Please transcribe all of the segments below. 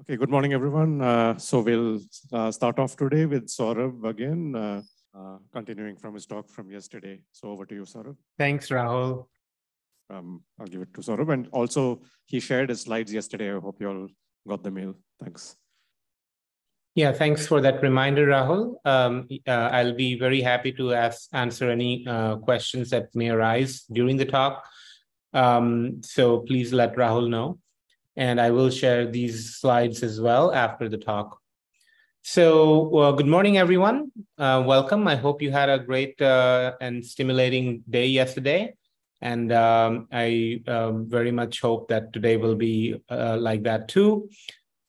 Okay, good morning, everyone. So we'll start off today with Saurabh again, continuing from his talk from yesterday. So over to you, Saurabh. Thanks, Rahul. I'll give it to Saurabh. And also, he shared his slides yesterday. I hope you all got the mail. Thanks. Yeah, thanks for that reminder, Rahul. I'll be very happy to answer any questions that may arise during the talk. So please let Rahul know. And I will share these slides as well after the talk. So good morning, everyone. Welcome. I hope you had a great and stimulating day yesterday. And I very much hope that today will be like that too.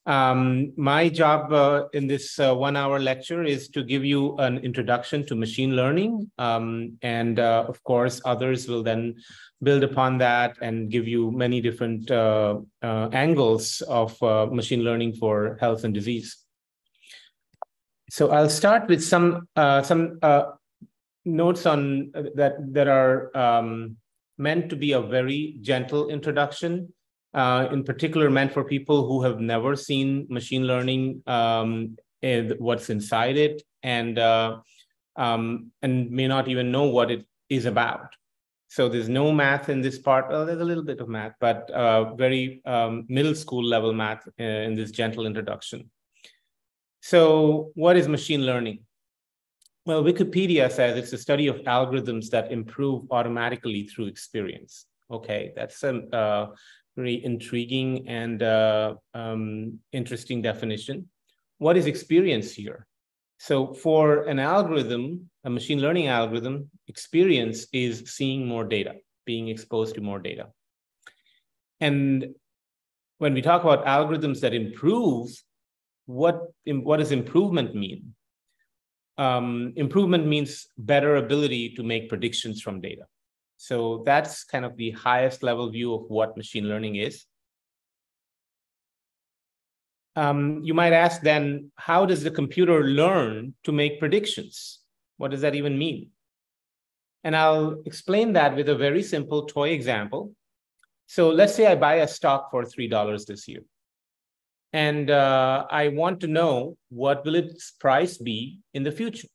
My job in this 1 hour lecture is to give you an introduction to machine learning. And of course, others will then build upon that and give you many different angles of machine learning for health and disease. So I'll start with some notes on that are meant to be a very gentle introduction. In particular, meant for people who have never seen machine learning and what's inside it, and may not even know what it is about. So there's no math in this part. Well, there's a little bit of math, but very middle school level math in this gentle introduction. So what is machine learning? Well, Wikipedia says it's a study of algorithms that improve automatically through experience. Okay, that's a very intriguing and interesting definition. What is experience here? So for an algorithm, a machine learning algorithm, experience is seeing more data, being exposed to more data. And when we talk about algorithms that improve, what does improvement mean? Improvement means better ability to make predictions from data. So that's kind of the highest level view of what machine learning is. You might ask then, how does the computer learn to make predictions? What does that even mean? And I'll explain that with a very simple toy example. So let's say I buy a stock for $3 this year. And I want to know what will its price be in the future.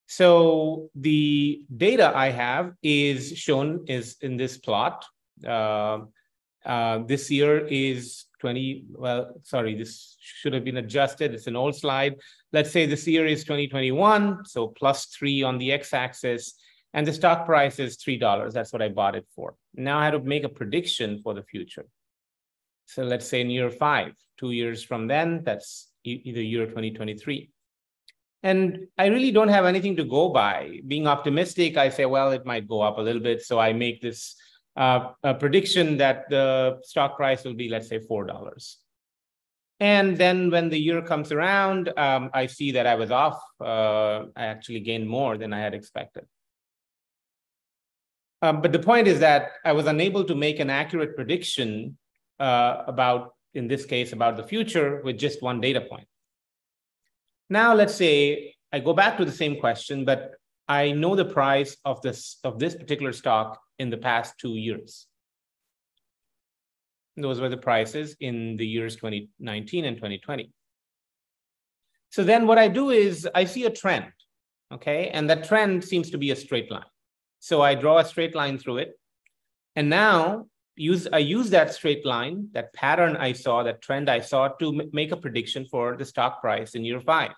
So the data I have is shown is in this plot. This year is this should have been adjusted. It's an old slide. Let's say this year is 2021, so +3 on the x-axis, and the stock price is $3. That's what I bought it for. Now I have to make a prediction for the future. So let's say in year 5, 2 years from then, that's either year 2023. And I really don't have anything to go by. Being optimistic, I say, well, it might go up a little bit. So I make this a prediction that the stock price will be, let's say, $4. And then when the year comes around, I see that I was off. I actually gained more than I had expected. But the point is that I was unable to make an accurate prediction about, in this case, about the future with just one data point. Now, let's say I go back to the same question, but I know the price of this particular stock in the past 2 years. Those were the prices in the years 2019 and 2020. So then what I do is I see a trend, okay? And that trend seems to be a straight line. So I draw a straight line through it. And now I use that straight line, that pattern I saw, that trend I saw, to make a prediction for the stock price in year 5.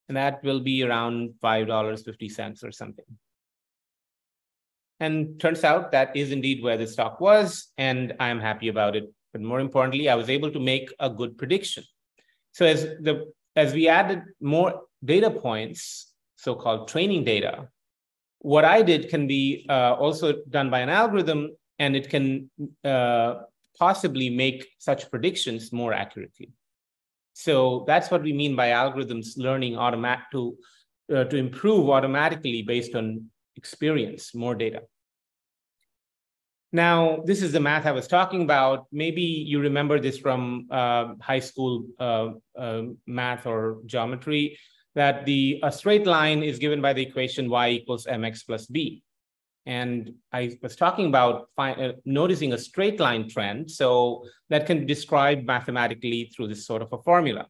And that will be around $5.50 or something. And turns out that is indeed where the stock was, and I'm happy about it. But more importantly, I was able to make a good prediction. So as we added more data points, so-called training data, what I did can be also done by an algorithm, and it can possibly make such predictions more accurately. So that's what we mean by algorithms learning to improve automatically based on experience, more data. Now, this is the math I was talking about. Maybe you remember this from high school math or geometry, that a straight line is given by the equation y = mx + b. And I was talking about noticing a straight line trend. So that can be described mathematically through this sort of a formula.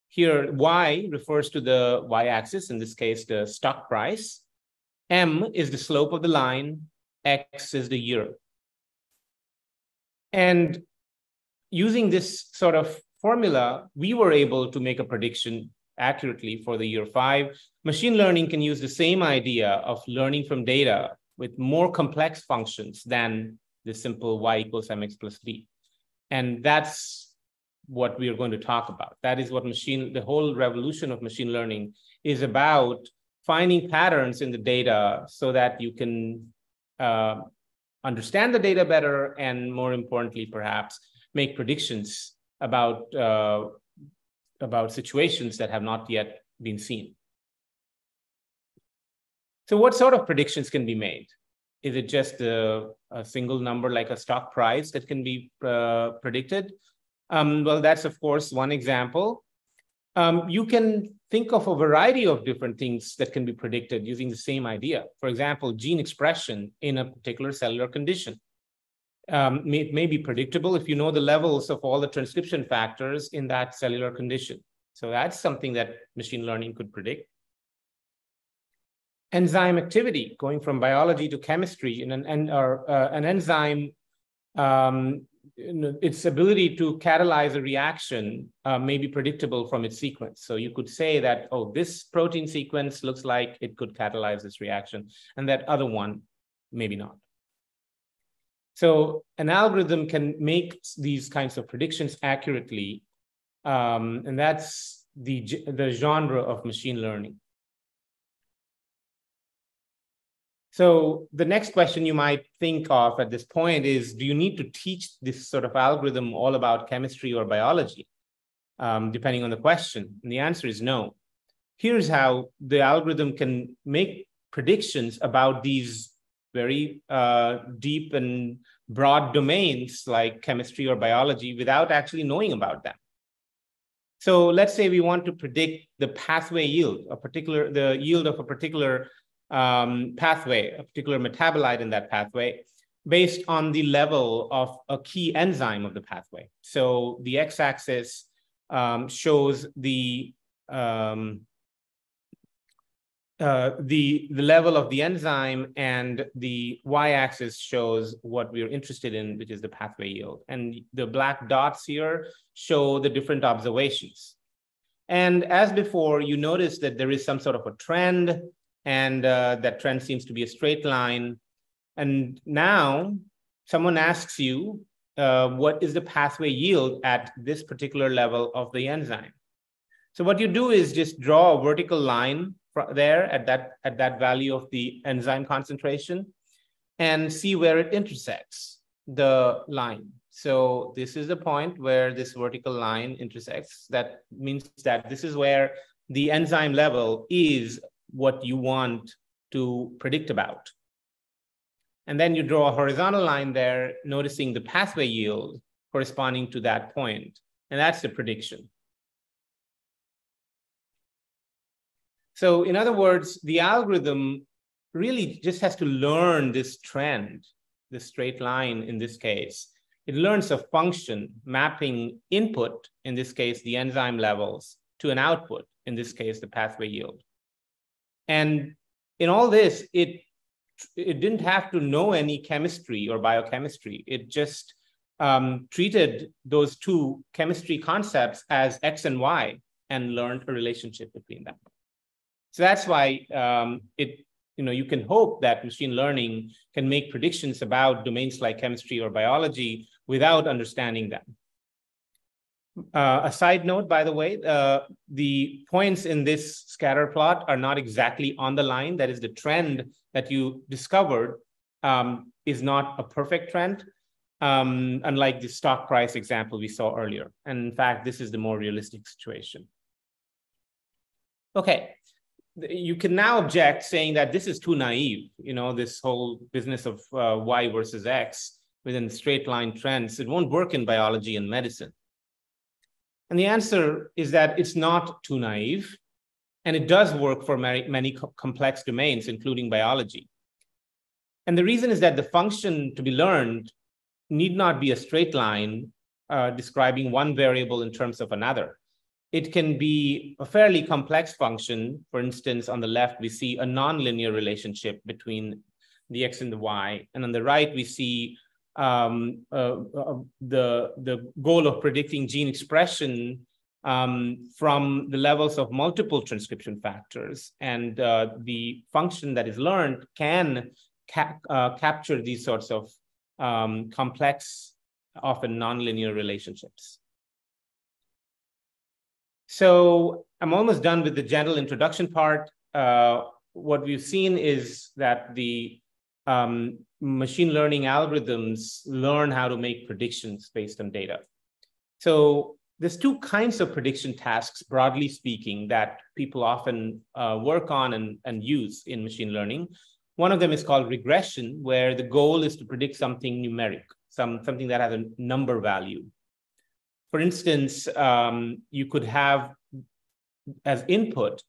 Here, y refers to the y-axis, in this case, the stock price. M is the slope of the line. X is the year. And using this sort of formula, we were able to make a prediction accurately for the year 5. Machine learning can use the same idea of learning from data with more complex functions than the simple y equals mx plus b. And that's what we are going to talk about. That is what the whole revolution of machine learning is about, finding patterns in the data so that you can understand the data better, and more importantly, perhaps, make predictions about situations that have not yet been seen. So what sort of predictions can be made? Is it just a single number like a stock price that can be predicted? Well, that's, of course, one example. You can think of a variety of different things that can be predicted using the same idea. For example, gene expression in a particular cellular condition. It may be predictable if you know the levels of all the transcription factors in that cellular condition. So that's something that machine learning could predict. Enzyme activity, going from biology to chemistry, in an enzyme, its ability to catalyze a reaction may be predictable from its sequence. So you could say that, oh, this protein sequence looks like it could catalyze this reaction, and that other one, maybe not. So an algorithm can make these kinds of predictions accurately, and that's the genre of machine learning. So the next question you might think of at this point is, do you need to teach this sort of algorithm all about chemistry or biology, depending on the question? And the answer is no. Here's how the algorithm can make predictions about these very deep and broad domains like chemistry or biology without actually knowing about them. So let's say we want to predict the pathway yield, the yield of a particular pathway, a particular metabolite in that pathway, based on the level of a key enzyme of the pathway. So the x-axis shows the level of the enzyme, and the y-axis shows what we're interested in, which is the pathway yield. And the black dots here show the different observations. And as before, you notice that there is some sort of a trend, and that trend seems to be a straight line. And now someone asks you, what is the pathway yield at this particular level of the enzyme? So what you do is just draw a vertical line there at that value of the enzyme concentration, and see where it intersects the line. So this is the point where this vertical line intersects. That means that this is where the enzyme level is what you want to predict about. And then you draw a horizontal line there, noticing the pathway yield corresponding to that point. And that's the prediction. So in other words, the algorithm really just has to learn this trend, this straight line in this case. It learns a function mapping input, in this case, the enzyme levels, to an output, in this case, the pathway yield. And in all this, it didn't have to know any chemistry or biochemistry. It just treated those two chemistry concepts as X and Y and learned a relationship between them. So that's why you can hope that machine learning can make predictions about domains like chemistry or biology without understanding them. A side note, by the way, the points in this scatter plot are not exactly on the line. That is, the trend that you discovered is not a perfect trend, unlike the stock price example we saw earlier. And in fact, this is the more realistic situation. Okay, you can now object saying that this is too naive. This whole business of Y versus X within straight line trends, it won't work in biology and medicine. And the answer is that it's not too naive, and it does work for many complex domains, including biology. And the reason is that the function to be learned need not be a straight line describing one variable in terms of another. It can be a fairly complex function. For instance, on the left, we see a nonlinear relationship between the x and the y. And on the right, we see the goal of predicting gene expression from the levels of multiple transcription factors. And the function that is learned can capture these sorts of complex, often nonlinear relationships. So I'm almost done with the general introduction part. What we've seen is that the machine learning algorithms learn how to make predictions based on data. So there's two kinds of prediction tasks, broadly speaking, that people often work on and use in machine learning. One of them is called regression, where the goal is to predict something numeric, something that has a number value. For instance, you could have as input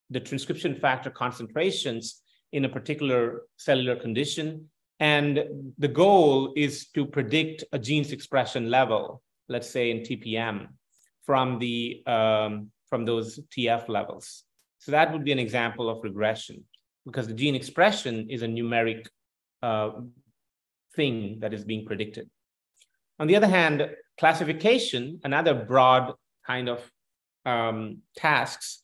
the transcription factor concentrations in a particular cellular condition, and the goal is to predict a gene's expression level, let's say in TPM, from those TF levels. So that would be an example of regression, because the gene expression is a numeric thing that is being predicted. On the other hand, classification, another broad kind of tasks,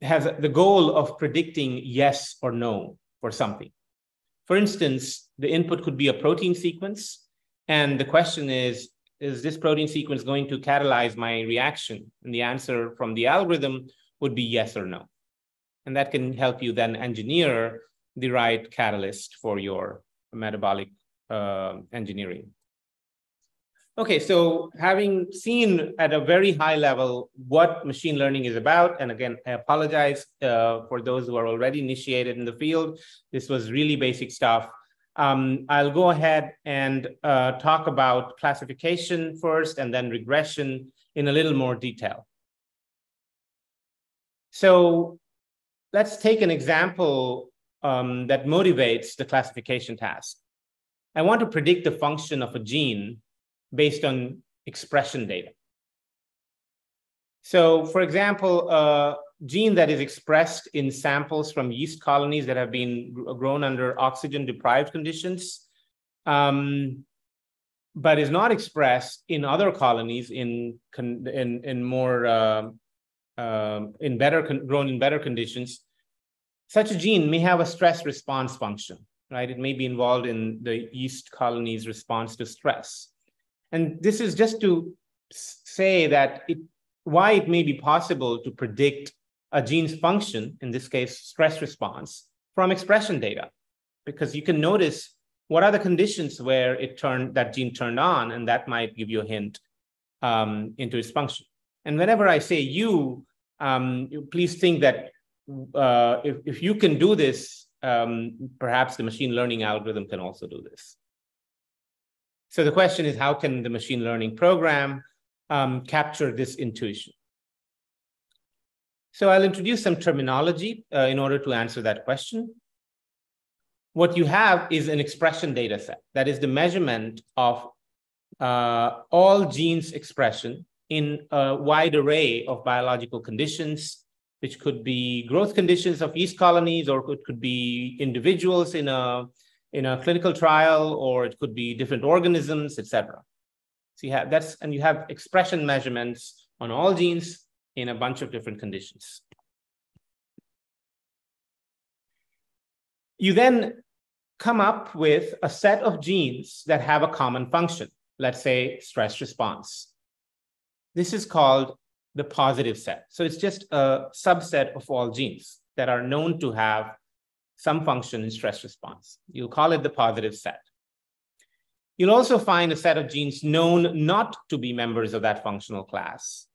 has the goal of predicting yes or no for something. For instance, the input could be a protein sequence, and the question is this protein sequence going to catalyze my reaction? And the answer from the algorithm would be yes or no. And that can help you then engineer the right catalyst for your metabolic engineering. Okay, so having seen at a very high level what machine learning is about, and again, I apologize for those who are already initiated in the field. This was really basic stuff. I'll go ahead and talk about classification first and then regression in a little more detail. So let's take an example that motivates the classification task. I want to predict the function of a gene based on expression data. So for example, a gene that is expressed in samples from yeast colonies that have been grown under oxygen-deprived conditions, but is not expressed in other colonies grown in better conditions. Such a gene may have a stress response function, right? It may be involved in the yeast colony's response to stress. And this is just to say that why it may be possible to predict a gene's function, in this case, stress response, from expression data, because you can notice what are the conditions where that gene turned on, and that might give you a hint into its function. And whenever I say you, please think that if you can do this, perhaps the machine learning algorithm can also do this. So the question is, how can the machine learning program capture this intuition? So I'll introduce some terminology in order to answer that question. What you have is an expression data set. That is the measurement of all genes expression in a wide array of biological conditions, which could be growth conditions of yeast colonies, or it could be individuals in a clinical trial, or it could be different organisms, etc. So you have expression measurements on all genes in a bunch of different conditions. You then come up with a set of genes that have a common function, let's say stress response. This is called the positive set. So it's just a subset of all genes that are known to have some function in stress response. You'll call it the positive set. You'll also find a set of genes known not to be members of that functional class,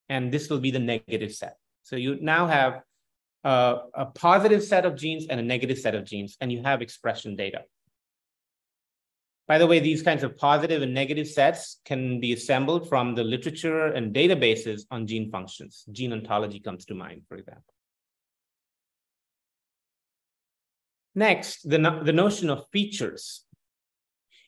and this will be the negative set. So you now have a positive set of genes and a negative set of genes, and you have expression data. By the way, these kinds of positive and negative sets can be assembled from the literature and databases on gene functions. Gene ontology comes to mind, for example. Next, the notion of features.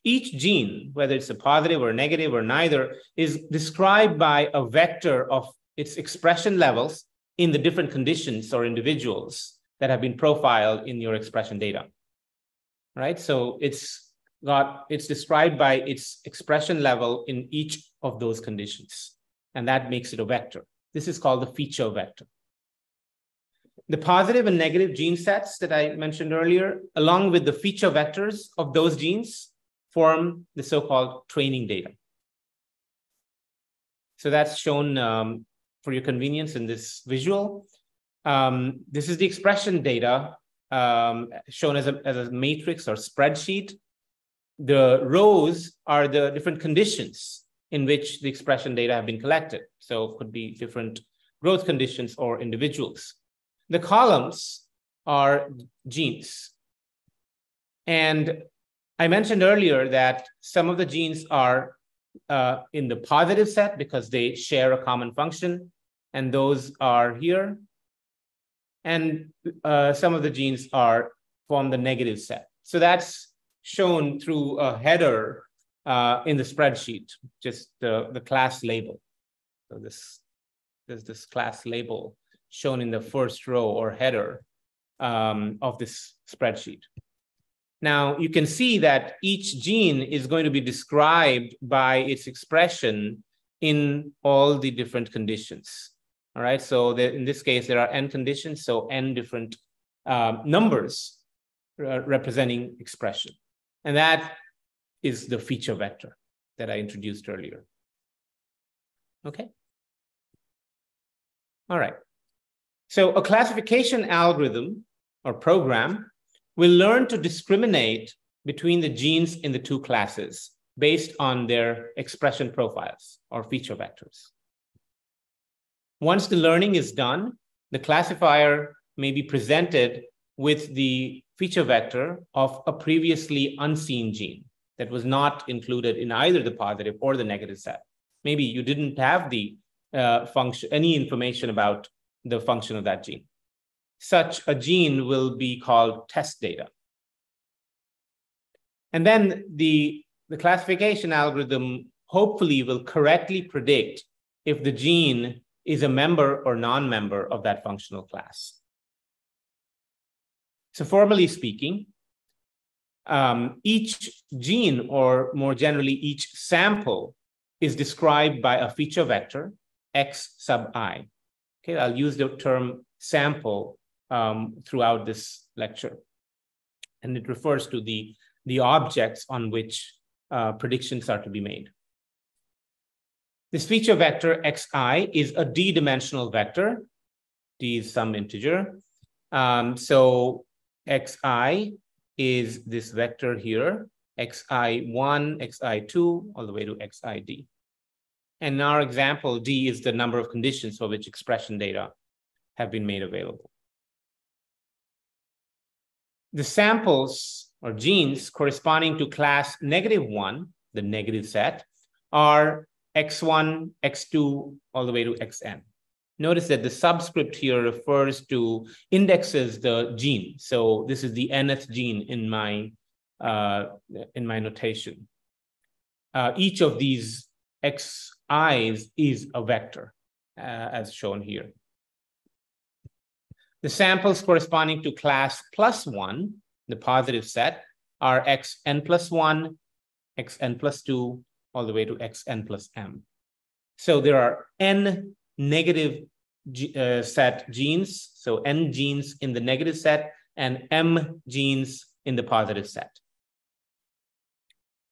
Each gene, whether it's a positive or negative or neither, is described by a vector of its expression levels in the different conditions or individuals that have been profiled in your expression data, right? So it's described by its expression level in each of those conditions, and that makes it a vector. This is called the feature vector. The positive and negative gene sets that I mentioned earlier, along with the feature vectors of those genes, form the so-called training data. So that's shown for your convenience in this visual. This is the expression data shown as a matrix or spreadsheet. The rows are the different conditions in which the expression data have been collected. So it could be different growth conditions or individuals. The columns are genes. And I mentioned earlier that some of the genes are in the positive set because they share a common function, and those are here. And some of the genes form the negative set. So that's shown through a header in the spreadsheet, just the class label. So there's this class label shown in the first row or header of this spreadsheet. Now, you can see that each gene is going to be described by its expression in all the different conditions. All right, so in this case, there are n conditions, so n different numbers representing expression. And that is the feature vector that I introduced earlier. Okay. All right. So a classification algorithm or program will learn to discriminate between the genes in the two classes based on their expression profiles or feature vectors. Once the learning is done, the classifier may be presented with the feature vector of a previously unseen gene that was not included in either the positive or the negative set. Maybe you didn't have the any information about the function of that gene. Such a gene will be called test data. And then the classification algorithm hopefully will correctly predict if the gene is a member or non-member of that functional class. So formally speaking, each gene, or more generally, each sample is described by a feature vector, X sub I. Okay, I'll use the term sample throughout this lecture. And it refers to the objects on which predictions are to be made. This feature vector xi is a d-dimensional vector. D is some integer. So xi is this vector here, xi1, xi2, all the way to xid. And in our example, d is the number of conditions for which expression data have been made available. The samples or genes corresponding to class -1, the negative set, are x1, x2, all the way to xn. Notice that the subscript here refers to indexes the gene. So this is the nth gene in my notation. Each of these xi's is a vector, as shown here. The samples corresponding to class +1, the positive set, are xn plus 1, xn plus 2, all the way to xn plus m. So there are n negative set genes, so n genes in the negative set and m genes in the positive set.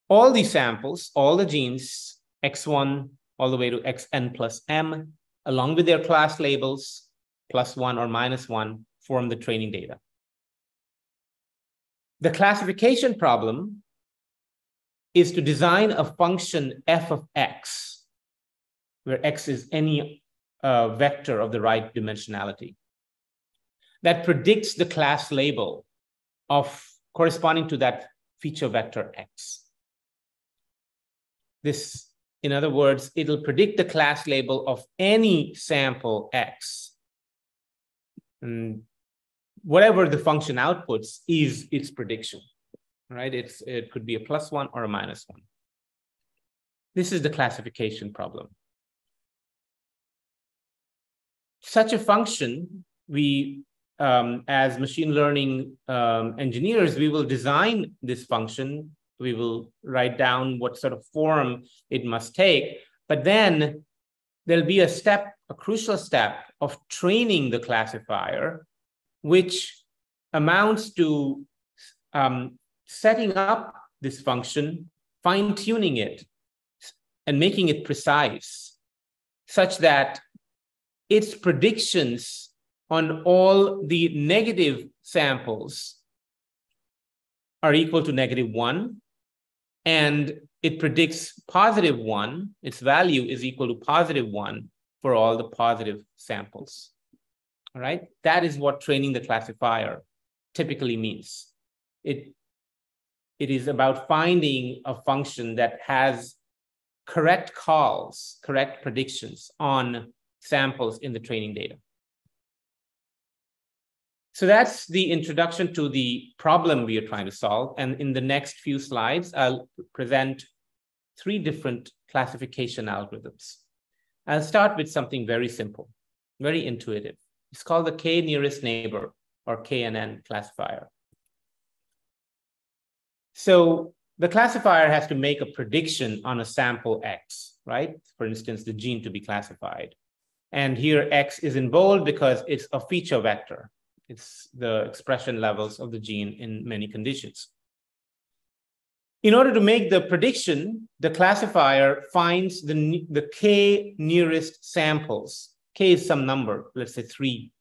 All these samples, all the genes, x1 all the way to xn plus m, along with their class labels, +1 or -1, form the training data. The classification problem is to design a function f of x, where x is any vector of the right dimensionality, that predicts the class label of corresponding to that feature vector x. This, in other words, it'll predict the class label of any sample x. And whatever the function outputs is its prediction, right? It could be a +1 or a -1. This is the classification problem. Such a function, we, as machine learning engineers, we will design this function. We will write down what sort of form it must take, but then there'll be a step, a crucial step of training the classifier, which amounts to setting up this function, fine-tuning it, and making it precise, such that its predictions on all the negative samples are equal to -1, and it predicts +1, its value is equal to +1 for all the positive samples. All right, that is what training the classifier typically means. It is about finding a function that has correct calls, correct predictions on samples in the training data. So that's the introduction to the problem we are trying to solve. And in the next few slides, I'll present 3 different classification algorithms. I'll start with something very simple, very intuitive. It's called the K nearest neighbor, or KNN classifier. So the classifier has to make a prediction on a sample X, right? For instance, the gene to be classified. And here X is in bold because it's a feature vector. It's the expression levels of the gene in many conditions. In order to make the prediction, the classifier finds the K nearest samples. K is some number, let's say 3,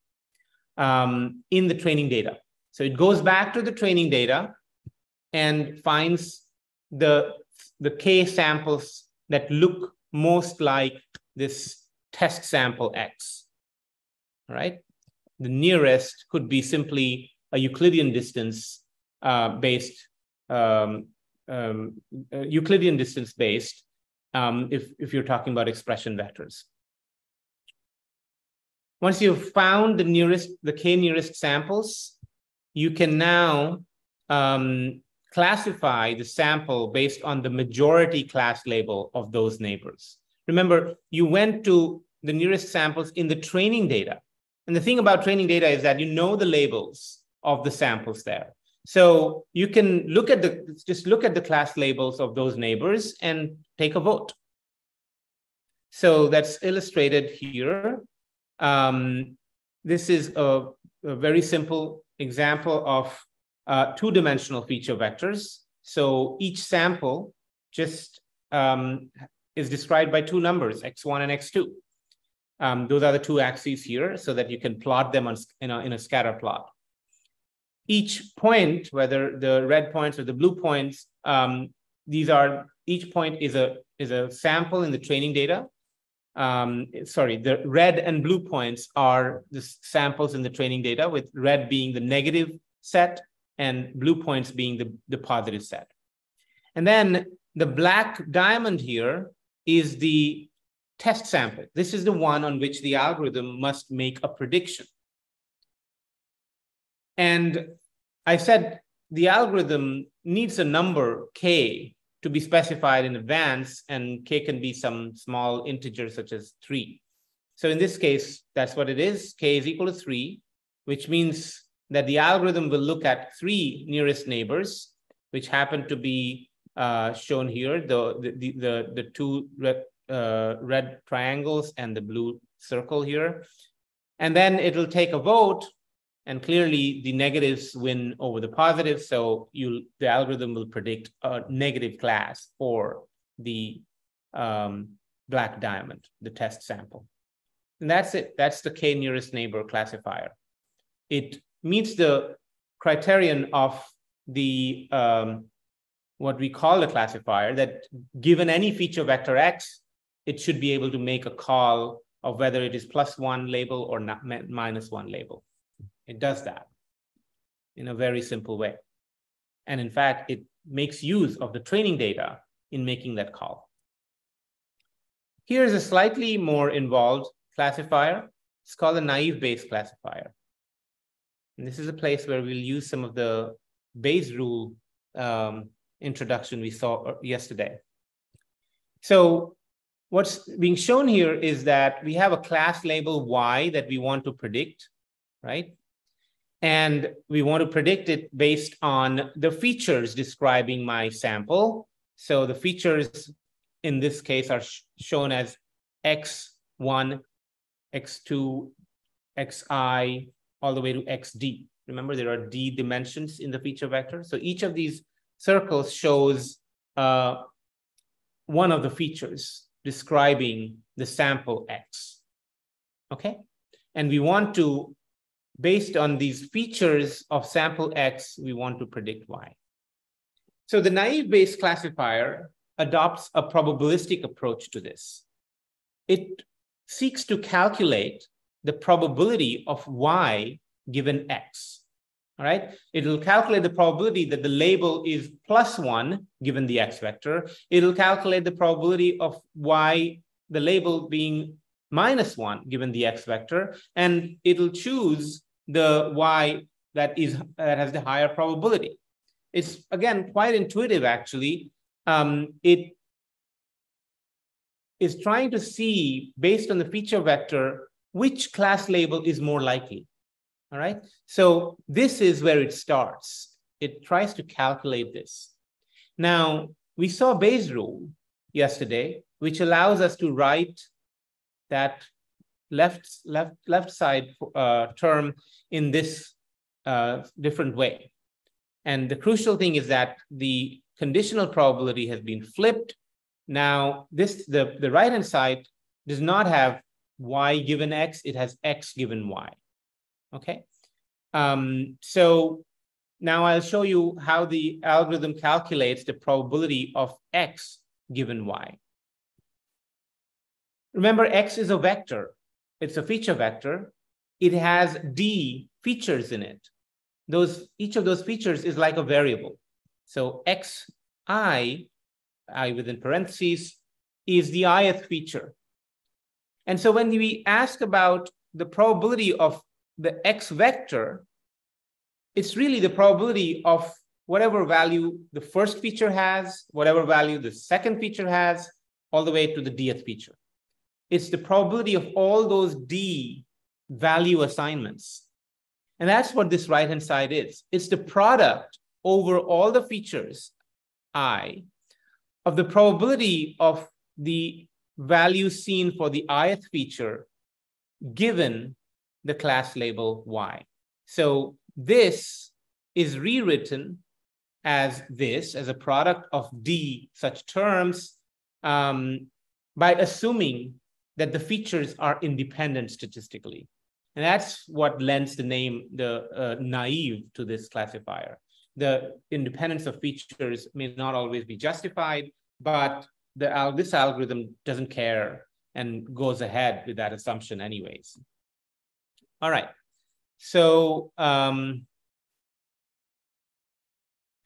in the training data. So it goes back to the training data and finds the K samples that look most like this test sample X, right? The nearest could be simply a Euclidean distance based, if you're talking about expression vectors. Once you've found the K nearest samples, you can now classify the sample based on the majority class label of those neighbors. Remember, you went to the nearest samples in the training data. And the thing about training data is that you know the labels of the samples there. So you can just look at the class labels of those neighbors and take a vote. So that's illustrated here. This is a very simple example of 2-dimensional feature vectors. So each sample just is described by 2 numbers, x1 and x2. Those are the 2 axes here, so that you can plot them in a scatter plot. Each point, whether the red points or the blue points, each point is a sample in the training data. The red and blue points are the samples in the training data, with red being the negative set and blue points being the positive set. And then the black diamond here is the test sample. This is the one on which the algorithm must make a prediction. And I said the algorithm needs a number K to be specified in advance, and K can be some small integer such as 3. So in this case, that's what it is. K is equal to 3, which means that the algorithm will look at 3 nearest neighbors, which happen to be shown here, the 2 red triangles and the blue circle here. And then it'll take a vote, and clearly the negatives win over the positives. So the algorithm will predict a negative class for the black diamond, the test sample. And that's it. That's the K nearest neighbor classifier. It meets the criterion of the what we call a classifier, that given any feature vector X, it should be able to make a call of whether it is +1 label or -1 label. It does that in a very simple way. And in fact, it makes use of the training data in making that call. Here's a slightly more involved classifier. It's called a naive Bayes classifier. And this is a place where we'll use some of the Bayes rule introduction we saw yesterday. So what's being shown here is that we have a class label Y that we want to predict, right? And we want to predict it based on the features describing my sample. So the features in this case are shown as X1, X2, Xi, all the way to Xd. Remember, there are D dimensions in the feature vector. So each of these circles shows one of the features describing the sample X, okay? And we want to, based on these features of sample X, we want to predict Y. So the naive Bayes classifier adopts a probabilistic approach to this. It seeks to calculate the probability of Y given X, all right? It'll calculate the probability that the label is +1 given the X vector. It'll calculate the probability of Y, the label being -1 given the X vector, and it'll choose the Y that has the higher probability. It's, again, quite intuitive, actually. It is trying to see, based on the feature vector, which class label is more likely, all right? So this is where it starts. It tries to calculate this. Now, we saw Bayes' rule yesterday, which allows us to write that left side term in this different way. And the crucial thing is that the conditional probability has been flipped. Now, the right-hand side does not have Y given X, it has X given Y, okay? So now I'll show you how the algorithm calculates the probability of X given Y. Remember, X is a vector. It's a feature vector. It has D features in it. Each of those features is like a variable. So Xi, I within parentheses, is the ith feature. And so when we ask about the probability of the X vector, it's really the probability of whatever value the first feature has, whatever value the second feature has, all the way to the dth feature. It's the probability of all those D value assignments. And that's what this right-hand side is. It's the product over all the features, I, of the probability of the value seen for the ith feature given the class label Y. So this is rewritten as this, as a product of D such terms, by assuming that the features are independent statistically. And that's what lends the name, the naive to this classifier. The independence of features may not always be justified, but this algorithm doesn't care and goes ahead with that assumption anyways. All right, so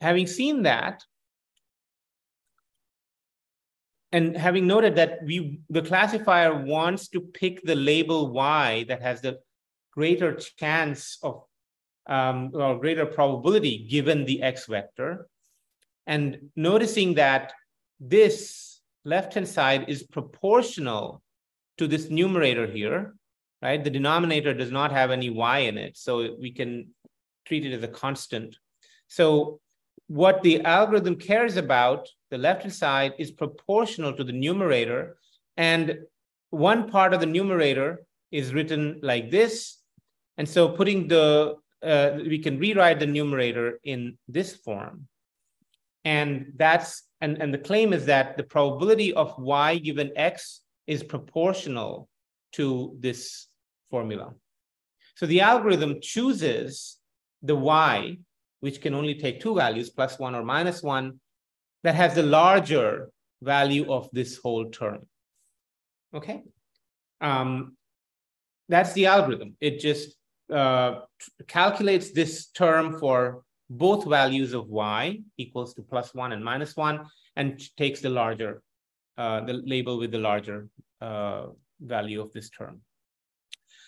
having seen that, and having noted that the classifier wants to pick the label Y that has the greater chance of, or greater probability given the X vector, and noticing that this left-hand side is proportional to this numerator here, right? The denominator does not have any Y in it, so we can treat it as a constant. So what the algorithm cares about, the left-hand side, is proportional to the numerator, and one part of the numerator is written like this. And so putting we can rewrite the numerator in this form. And and the claim is that the probability of Y given X is proportional to this formula. So the algorithm chooses the Y, which can only take two values, +1 or -1, that has the larger value of this whole term. Okay? That's the algorithm. It just calculates this term for both values of Y equals to +1 and -1, and takes the larger, the label with the larger value of this term.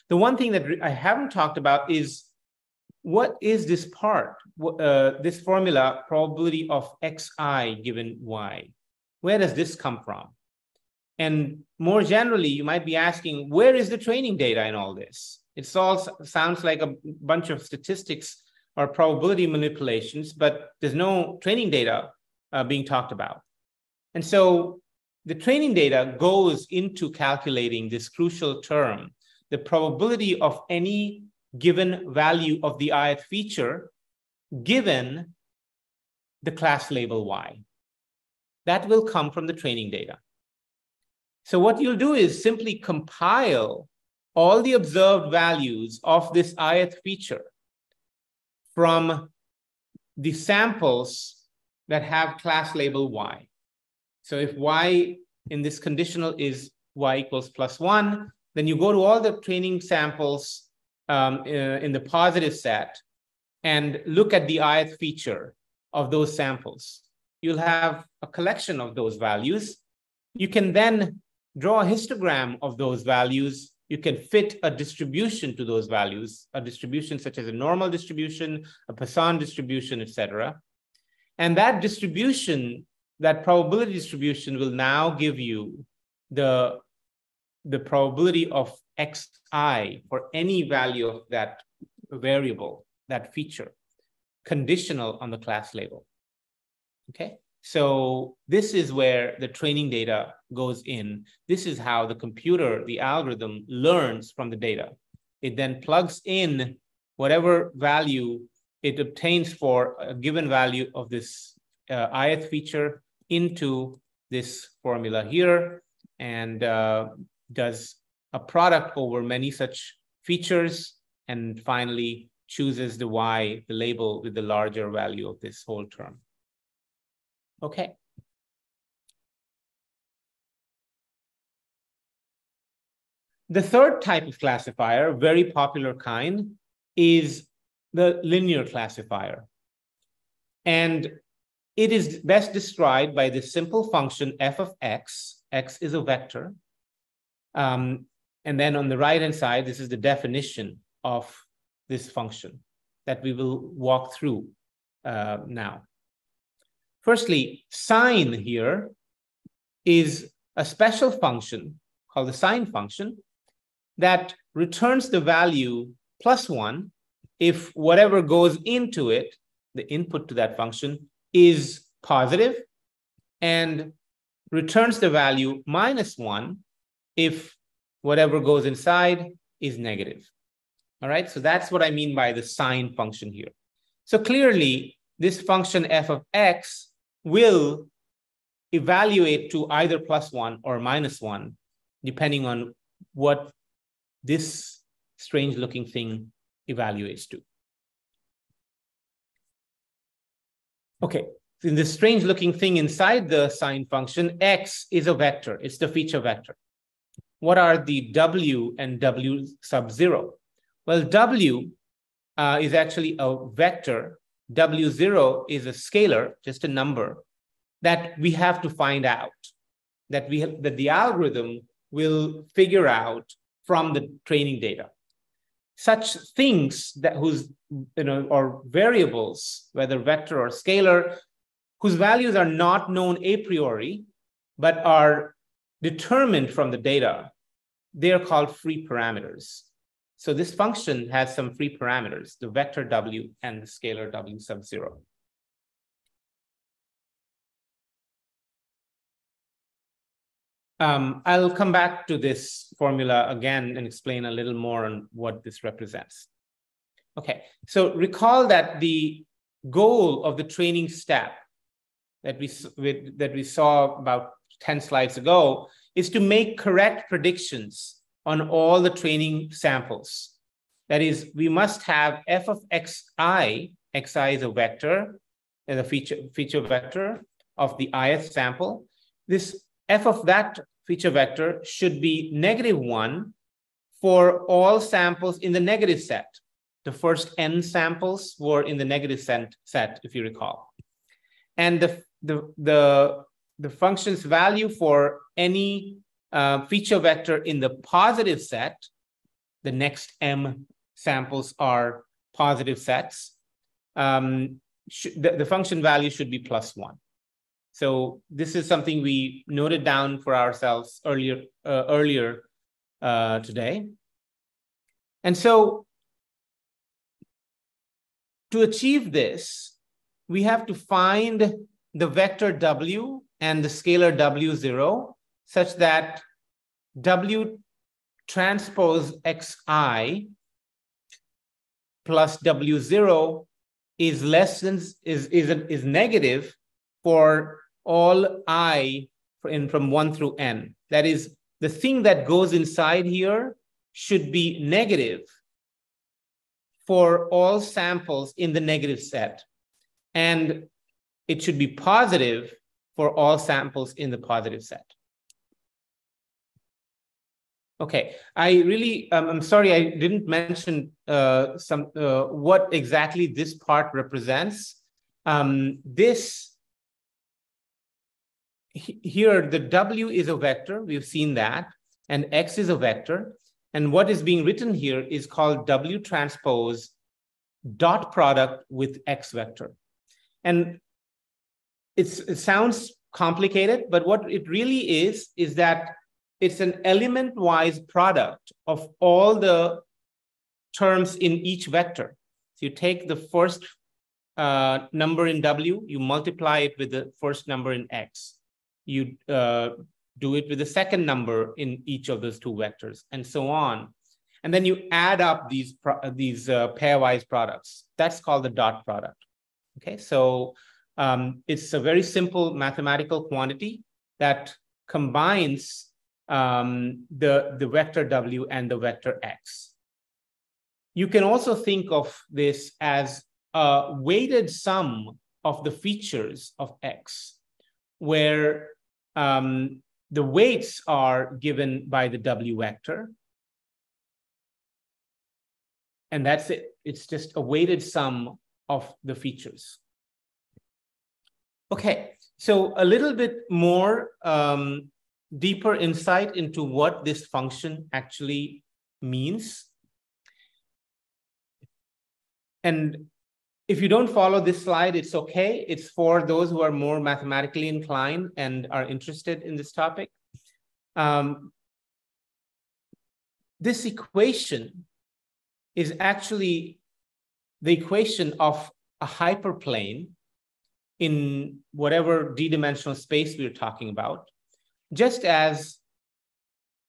The one thing that I haven't talked about is what is this part, this formula, probability of xi given y? Where does this come from? And more generally, you might be asking, where is the training data in all this? It all sounds like a bunch of statistics or probability manipulations, but there's no training data being talked about. And so the training data goes into calculating this crucial term, the probability of any given value of the ith feature given the class label y. That will come from the training data. So what you'll do is simply compile all the observed values of this ith feature from the samples that have class label y. So if y in this conditional is y equals +1, then you go to all the training samples in the positive set and look at the ith feature of those samples. You'll have a collection of those values. You can then draw a histogram of those values. You can fit a distribution to those values, a distribution such as a normal distribution, a Poisson distribution, etc. And that distribution, that probability distribution, will now give you the probability of xi for any value of that variable, that feature, conditional on the class label. Okay, so this is where the training data goes in. This is how the computer, the algorithm, learns from the data. It then plugs in whatever value it obtains for a given value of this ith feature into this formula here, and does a product over many such features, and finally chooses the y, the label with the larger value of this whole term. Okay. The third type of classifier, very popular kind, is the linear classifier. And it is best described by this simple function f of x. X is a vector. And then on the right-hand side, this is the definition of this function that we will walk through now. Firstly, sine here is a special function called the sine function that returns the value +1 if whatever goes into it, the input to that function, is positive, and returns the value -1 if whatever goes inside is negative. All right, so that's what I mean by the sine function here. So clearly, this function f of x will evaluate to either +1 or -1, depending on what this strange looking thing evaluates to. Okay, in this strange looking thing inside the sine function, x is a vector. It's the feature vector. What are the w and w sub 0? Well, w is actually a vector. W0 is a scalar, just a number, that we have to find out, that the algorithm will figure out from the training data. Such things that or variables, whether vector or scalar, whose values are not known a priori, but are determined from the data, they are called free parameters. So this function has some free parameters, the vector w and the scalar w sub 0. I'll come back to this formula again and explain a little more on what this represents. Okay, so recall that the goal of the training step that we saw about 10 slides ago is to make correct predictions on all the training samples. That is, we must have f of xi, xi is a vector, and a feature vector of the ith sample. This f of that feature vector should be -1 for all samples in the negative set. The first n samples were in the negative set, if you recall. And the function's value for any feature vector in the positive set, the next m samples are positive sets, the function value should be +1. So this is something we noted down for ourselves earlier today. And so to achieve this, we have to find the vector W and the scalar W0 such that W transpose Xi plus W0 is less than is negative for all I from 1 through n. That is, the thing that goes inside here should be negative for all samples in the negative set, and it should be positive for all samples in the positive set. Okay, I'm sorry I didn't mention what exactly this part represents. Here, the W is a vector, we've seen that, and X is a vector. And what is being written here is called W transpose dot product with X vector. And it sounds complicated, but what it really is that it's an element-wise product of all the terms in each vector. So you take the first number in W, you multiply it with the first number in X. You do it with the second number in each of those two vectors, and so on. And then you add up these pairwise products. That's called the dot product. Okay, so it's a very simple mathematical quantity that combines the vector W and the vector X. You can also think of this as a weighted sum of the features of X, where the weights are given by the W vector. And that's it. It's just a weighted sum of the features. Okay, so a little bit more deeper insight into what this function actually means. And if you don't follow this slide, it's okay. It's for those who are more mathematically inclined and are interested in this topic. This equation is actually the equation of a hyperplane in whatever d-dimensional space we're talking about. Just as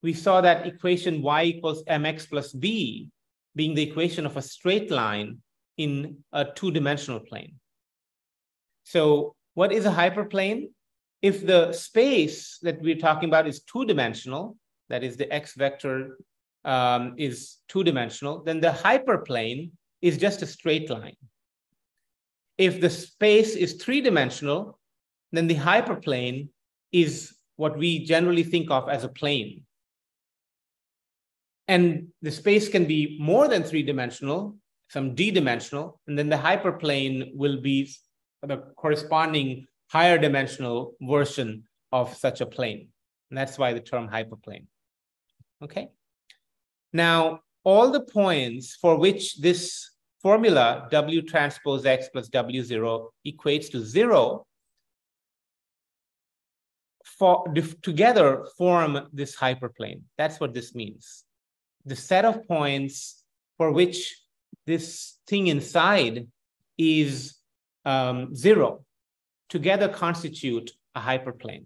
we saw that equation y equals mx plus b being the equation of a straight line in a two-dimensional plane. So what is a hyperplane? If the space that we're talking about is two-dimensional, that is the x vector is two-dimensional, then the hyperplane is just a straight line. If the space is three-dimensional, then the hyperplane is what we generally think of as a plane. And the space can be more than three-dimensional, some d-dimensional, and then the hyperplane will be the corresponding higher dimensional version of such a plane. And that's why the term hyperplane. Okay. Now, all the points for which this formula W transpose X plus W0 equates to 0 together form this hyperplane. That's what this means. The set of points for which this thing inside is 0 together constitute a hyperplane.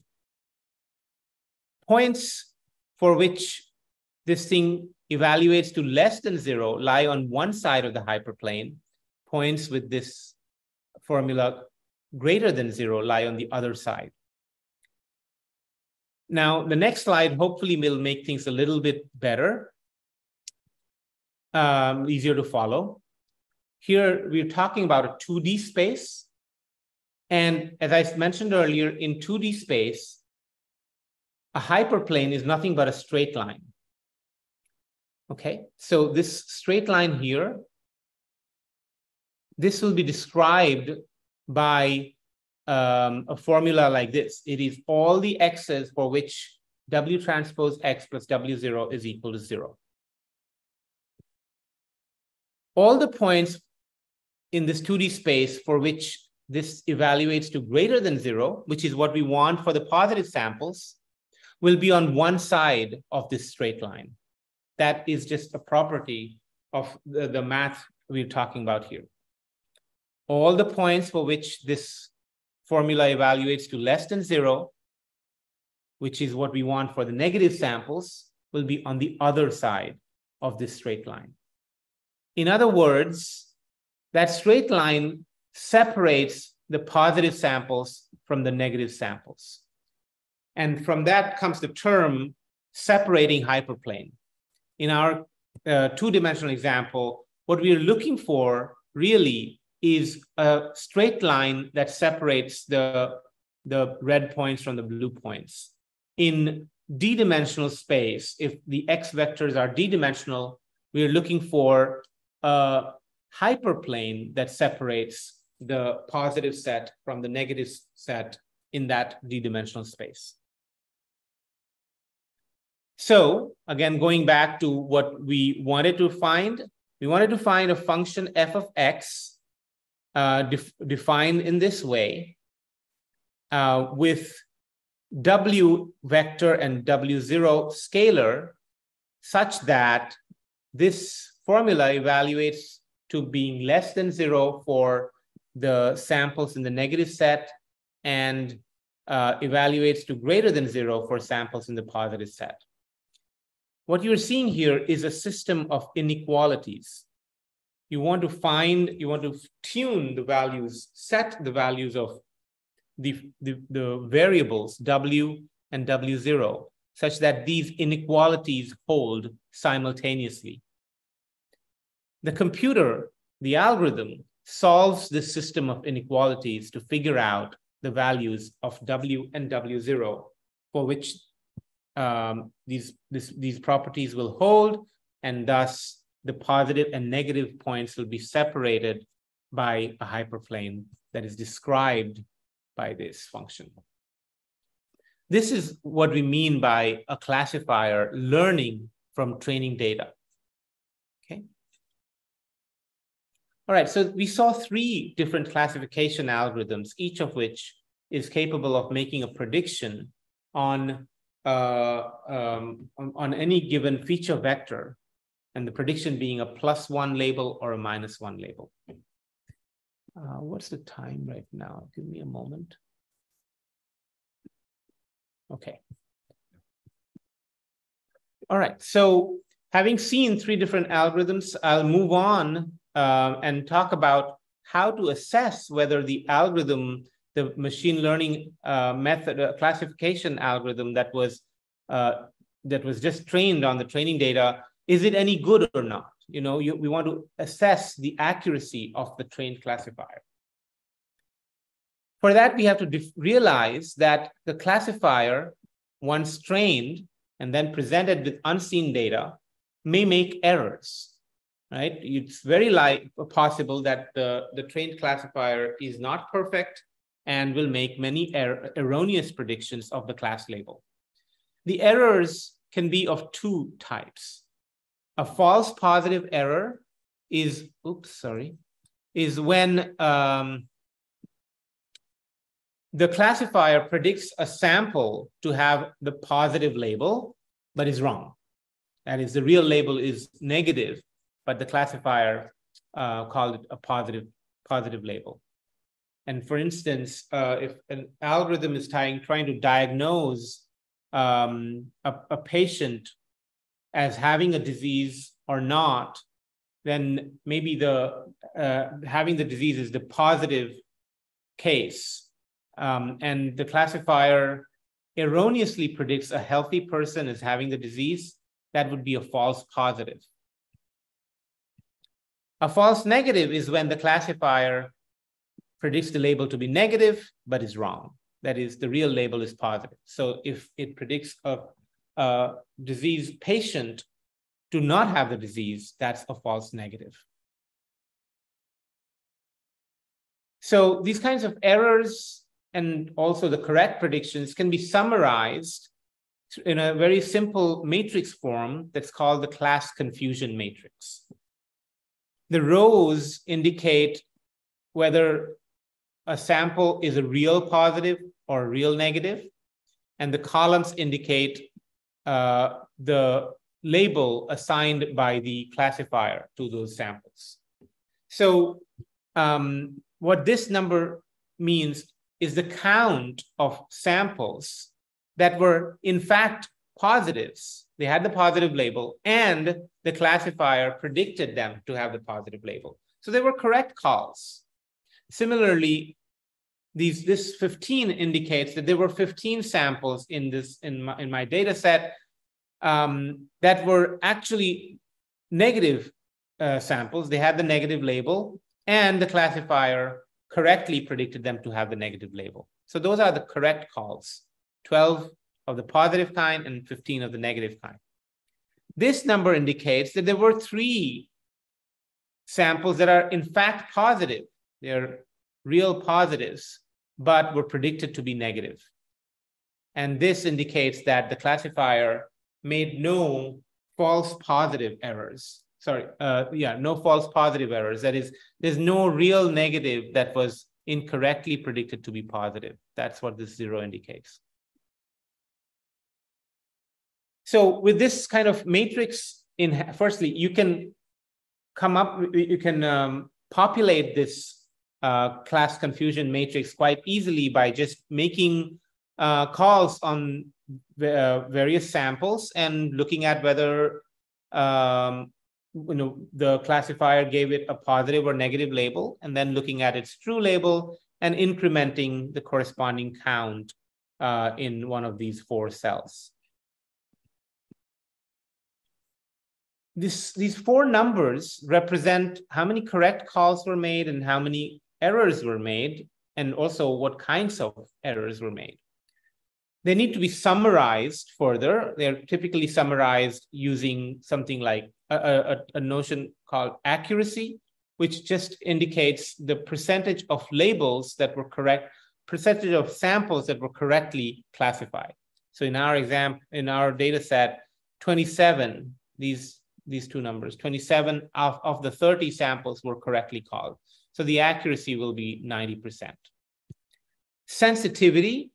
Points for which this thing evaluates to less than 0 lie on one side of the hyperplane. Points with this formula greater than 0 lie on the other side. Now, the next slide hopefully will make things a little bit better, easier to follow. Here, we're talking about a 2D space. And as I mentioned earlier, in 2D space, a hyperplane is nothing but a straight line. Okay, so this straight line here, this will be described by a formula like this. It is all the x's for which W transpose X plus W0 is equal to 0. All the points in this 2D space for which this evaluates to greater than 0, which is what we want for the positive samples, will be on one side of this straight line. That is just a property of the math we're talking about here. All the points for which this formula evaluates to less than 0, which is what we want for the negative samples, will be on the other side of this straight line. In other words, that straight line separates the positive samples from the negative samples. And from that comes the term separating hyperplane. In our two-dimensional example, what we are looking for really is a straight line that separates the red points from the blue points. In d-dimensional space, if the x vectors are d-dimensional, we are looking for a hyperplane that separates the positive set from the negative set in that d-dimensional space. So again, going back to what we wanted to find a function f of x defined in this way with w vector and w0 scalar such that this formula evaluates to being less than 0 for the samples in the negative set and evaluates to greater than 0 for samples in the positive set. What you're seeing here is a system of inequalities. You want to tune the values, set the values of the variables w and w0 such that these inequalities hold simultaneously. The computer, the algorithm, solves this system of inequalities to figure out the values of w and w0 for which these properties will hold, and thus the positive and negative points will be separated by a hyperplane that is described by this function. This is what we mean by a classifier learning from training data. Okay. All right, so we saw 3 different classification algorithms, each of which is capable of making a prediction on any given feature vector, and the prediction being a +1 label or a -1 label. What's the time right now? Give me a moment. Okay. All right, so having seen 3 different algorithms, I'll move on and talk about how to assess whether the algorithm, the machine learning method, classification algorithm that was just trained on the training data, is it any good or not? You know, we want to assess the accuracy of the trained classifier. For that, we have to realize that the classifier, once trained and then presented with unseen data, may make errors, right? It's very possible that the trained classifier is not perfect and will make many erroneous predictions of the class label. The errors can be of 2 types. A false positive error is when the classifier predicts a sample to have the positive label, but is wrong. That is, the real label is negative, but the classifier called it a positive label. And for instance, if an algorithm is trying to diagnose a patient as having a disease or not, then maybe having the disease is the positive case. And the classifier erroneously predicts a healthy person as having the disease. That would be a false positive. A false negative is when the classifier predicts the label to be negative, but is wrong. That is, the real label is positive. So if it predicts a diseased patient to not have the disease, that's a false negative. So these kinds of errors and also the correct predictions can be summarized in a very simple matrix form that's called the class confusion matrix. The rows indicate whether a sample is a real positive or a real negative, and the columns indicate the label assigned by the classifier to those samples. So what this number means is the count of samples that were in fact positives. They had the positive label and the classifier predicted them to have the positive label. So they were correct calls. Similarly, this 15 indicates that there were 15 samples in my data set that were actually negative samples. They had the negative label, and the classifier correctly predicted them to have the negative label. So those are the correct calls, 12 of the positive kind and 15 of the negative kind. This number indicates that there were 3 samples that are in fact positive. They're real positives, but were predicted to be negative. And this indicates that the classifier made no false positive errors. No false positive errors. That is, there's no real negative that was incorrectly predicted to be positive. That's what this 0 indicates. So with this kind of matrix, firstly, you can populate this class confusion matrix quite easily by just making calls on various samples and looking at whether the classifier gave it a positive or negative label, and then looking at its true label and incrementing the corresponding count in one of these 4 cells. These 4 numbers represent how many correct calls were made and how many errors were made, and also what kinds of errors were made. They need to be summarized further. They're typically summarized using something like a notion called accuracy, which just indicates the percentage of labels that were correct, percentage of samples that were correctly classified. So in our data set, 27, these 2 numbers, 27 of the 30 samples were correctly called. So the accuracy will be 90%. Sensitivity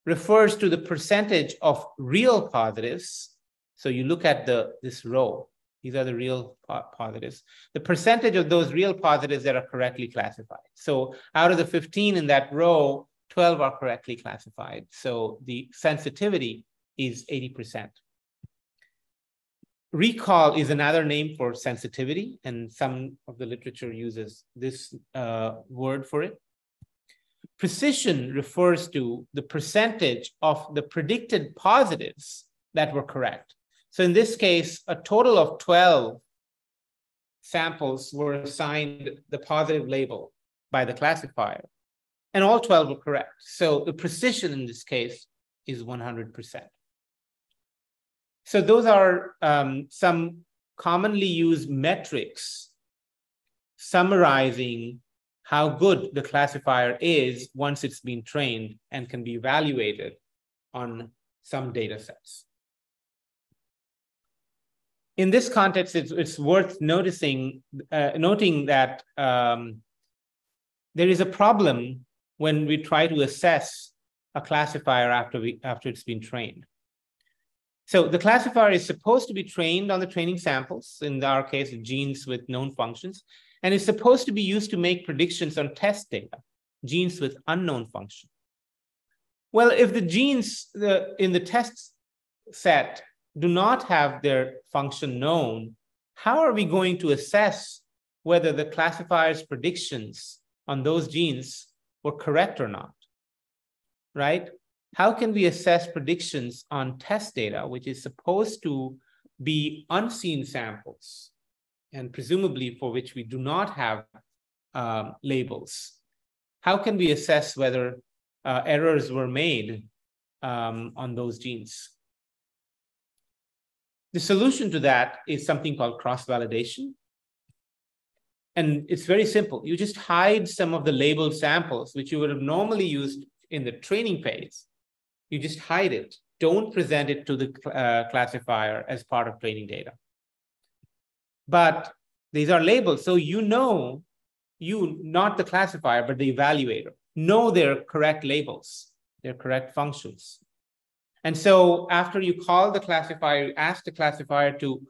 refers to the percentage of real positives. So you look at this row, these are the real positives. The percentage of those real positives that are correctly classified. So out of the 15 in that row, 12 are correctly classified. So the sensitivity is 80%. Recall is another name for sensitivity, and some of the literature uses this word for it. Precision refers to the percentage of the predicted positives that were correct. So in this case, a total of 12 samples were assigned the positive label by the classifier, and all 12 were correct. So the precision in this case is 100%. So those are some commonly used metrics summarizing how good the classifier is once it's been trained and can be evaluated on some data sets. In this context, it's worth noting that there is a problem when we try to assess a classifier after it's been trained. So the classifier is supposed to be trained on the training samples, in our case, genes with known functions, and is supposed to be used to make predictions on test data, genes with unknown function. Well, if the genes in the test set do not have their function known, how are we going to assess whether the classifier's predictions on those genes were correct or not, right? How can we assess predictions on test data, which is supposed to be unseen samples, and presumably for which we do not have labels? How can we assess whether errors were made on those genes? The solution to that is something called cross-validation. And it's very simple. You just hide some of the labeled samples, which you would have normally used in the training phase. You just hide it. Don't present it to the classifier as part of training data. But these are labeled, so you know you, not the classifier, but the evaluator, know their correct labels, their correct functions. And so after you call the classifier, you ask the classifier to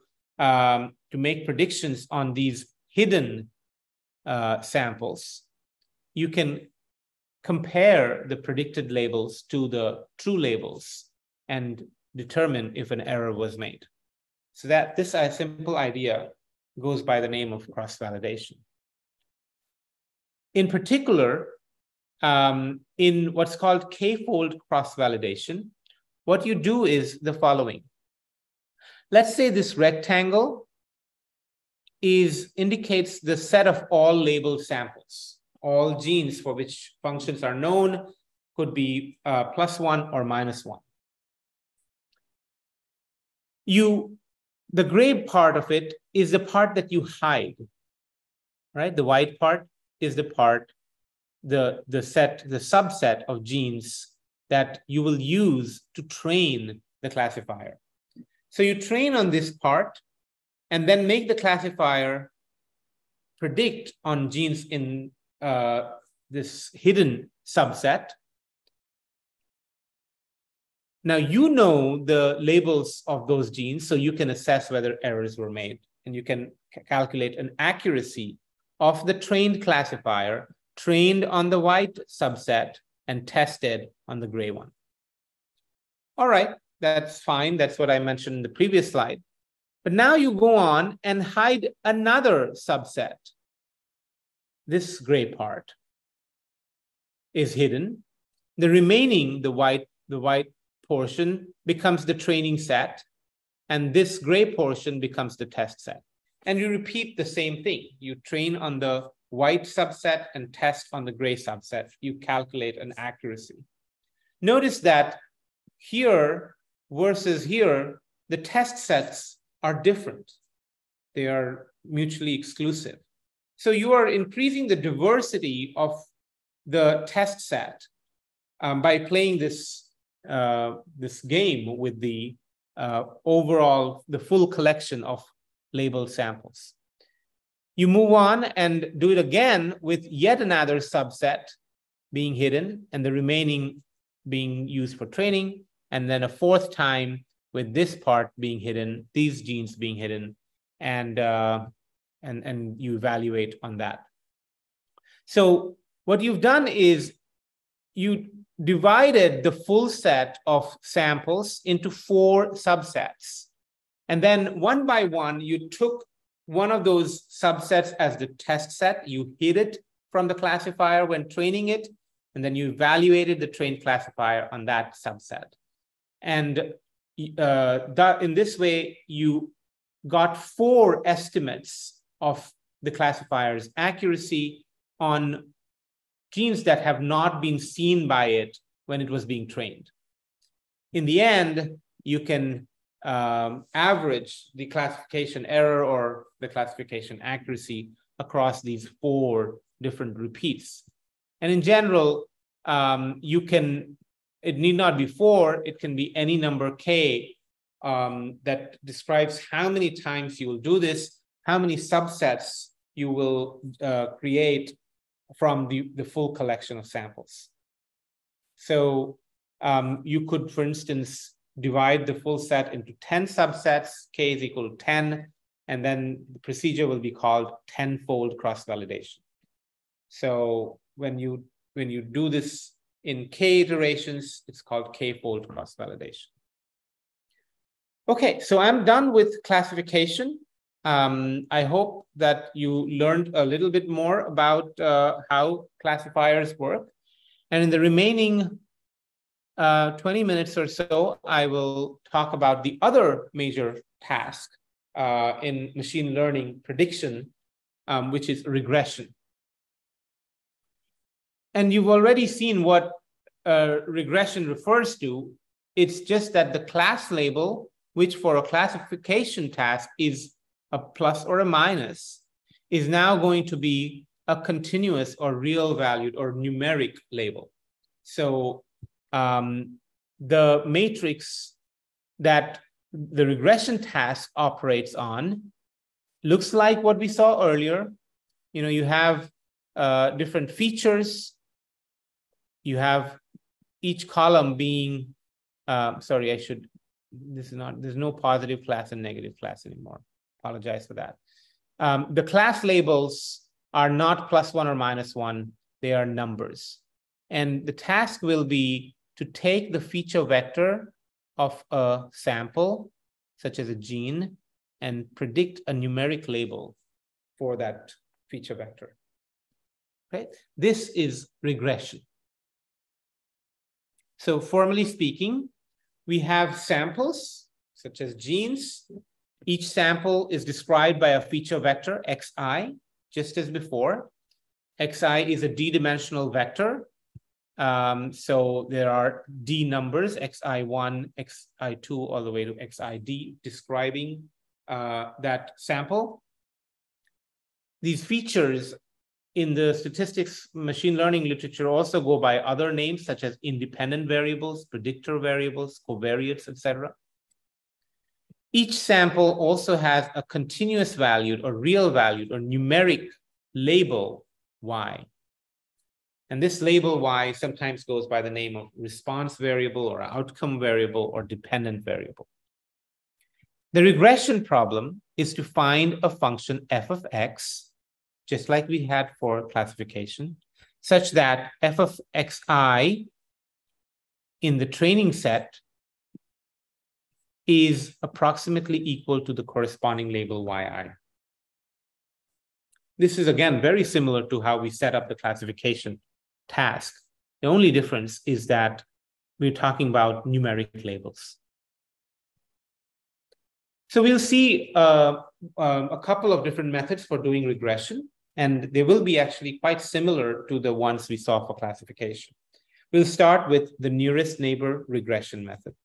make predictions on these hidden samples, you can compare the predicted labels to the true labels and determine if an error was made. So that this simple idea goes by the name of cross-validation. In particular, in what's called k-fold cross-validation, what you do is the following. Let's say this rectangle indicates the set of all labeled samples. All genes for which functions are known could be +1 or -1. The gray part of it is the part that you hide, right? The white part is the part, the subset of genes that you will use to train the classifier. So you train on this part and then make the classifier predict on genes in this hidden subset. Now you know the labels of those genes, so you can assess whether errors were made, and you can calculate an accuracy of the trained classifier trained on the white subset and tested on the gray one. All right, that's fine. That's what I mentioned in the previous slide. But now you go on and hide another subset. This gray part is hidden. The remaining, the white portion becomes the training set, and this gray portion becomes the test set. And you repeat the same thing. You train on the white subset and test on the gray subset. You calculate an accuracy. Notice that here versus here, the test sets are different. They are mutually exclusive. So you are increasing the diversity of the test set by playing this game with the the full collection of labeled samples. You move on and do it again with yet another subset being hidden and the remaining being used for training, and then a fourth time with this part being hidden, these genes being hidden, and you evaluate on that. So what you've done is you divided the full set of samples into 4 subsets. And then one by one, you took one of those subsets as the test set, you hid it from the classifier when training it, and then you evaluated the trained classifier on that subset. And in this way, you got 4 estimates of the classifier's accuracy on genes that have not been seen by it when it was being trained. In the end, you can average the classification error or the classification accuracy across these 4 different repeats. And in general, it need not be 4, it can be any number k that describes how many times you will do this, how many subsets you will create from the full collection of samples. So you could, for instance, divide the full set into 10 subsets, k is equal to 10, and then the procedure will be called 10-fold cross-validation. So when you do this in k iterations, it's called k-fold cross-validation. Okay, so I'm done with classification. I hope that you learned a little bit more about how classifiers work. And in the remaining 20 minutes or so, I will talk about the other major task in machine learning prediction, which is regression. And you've already seen what regression refers to. It's just that the class label, which for a classification task is a plus or a minus, is now going to be a continuous or real valued or numeric label. So the matrix that the regression task operates on looks like what we saw earlier. You know, you have different features. You have each column being, there's no positive class and negative class anymore. Apologize for that. The class labels are not +1 or -1, they are numbers. And the task will be to take the feature vector of a sample, such as a gene, and predict a numeric label for that feature vector. Okay? This is regression. So formally speaking, we have samples, such as genes. Each sample is described by a feature vector, xi, just as before. Xi is a d-dimensional vector. So there are d numbers, xi1, xi2, all the way to xid, describing that sample. These features in the statistics machine learning literature also go by other names, such as independent variables, predictor variables, covariates, etc. Each sample also has a continuous valued or real valued or numeric label y. And this label y sometimes goes by the name of response variable or outcome variable or dependent variable. The regression problem is to find a function f of x, just like we had for classification, such that f of xi in the training set is approximately equal to the corresponding label yi. This is, again, very similar to how we set up the classification task. The only difference is that we're talking about numeric labels. So we'll see a couple of different methods for doing regression, and they will be actually quite similar to the ones we saw for classification. We'll start with the nearest neighbor regression method.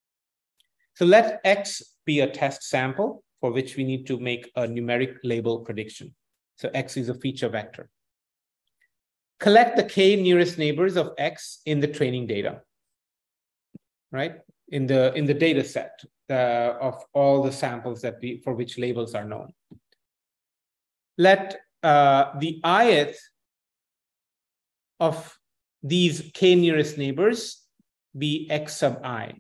So let X be a test sample for which we need to make a numeric label prediction. So X is a feature vector. Collect the k nearest neighbors of X in the training data, right? In the data set of all the samples for which labels are known. Let the ith of these k nearest neighbors be X sub I.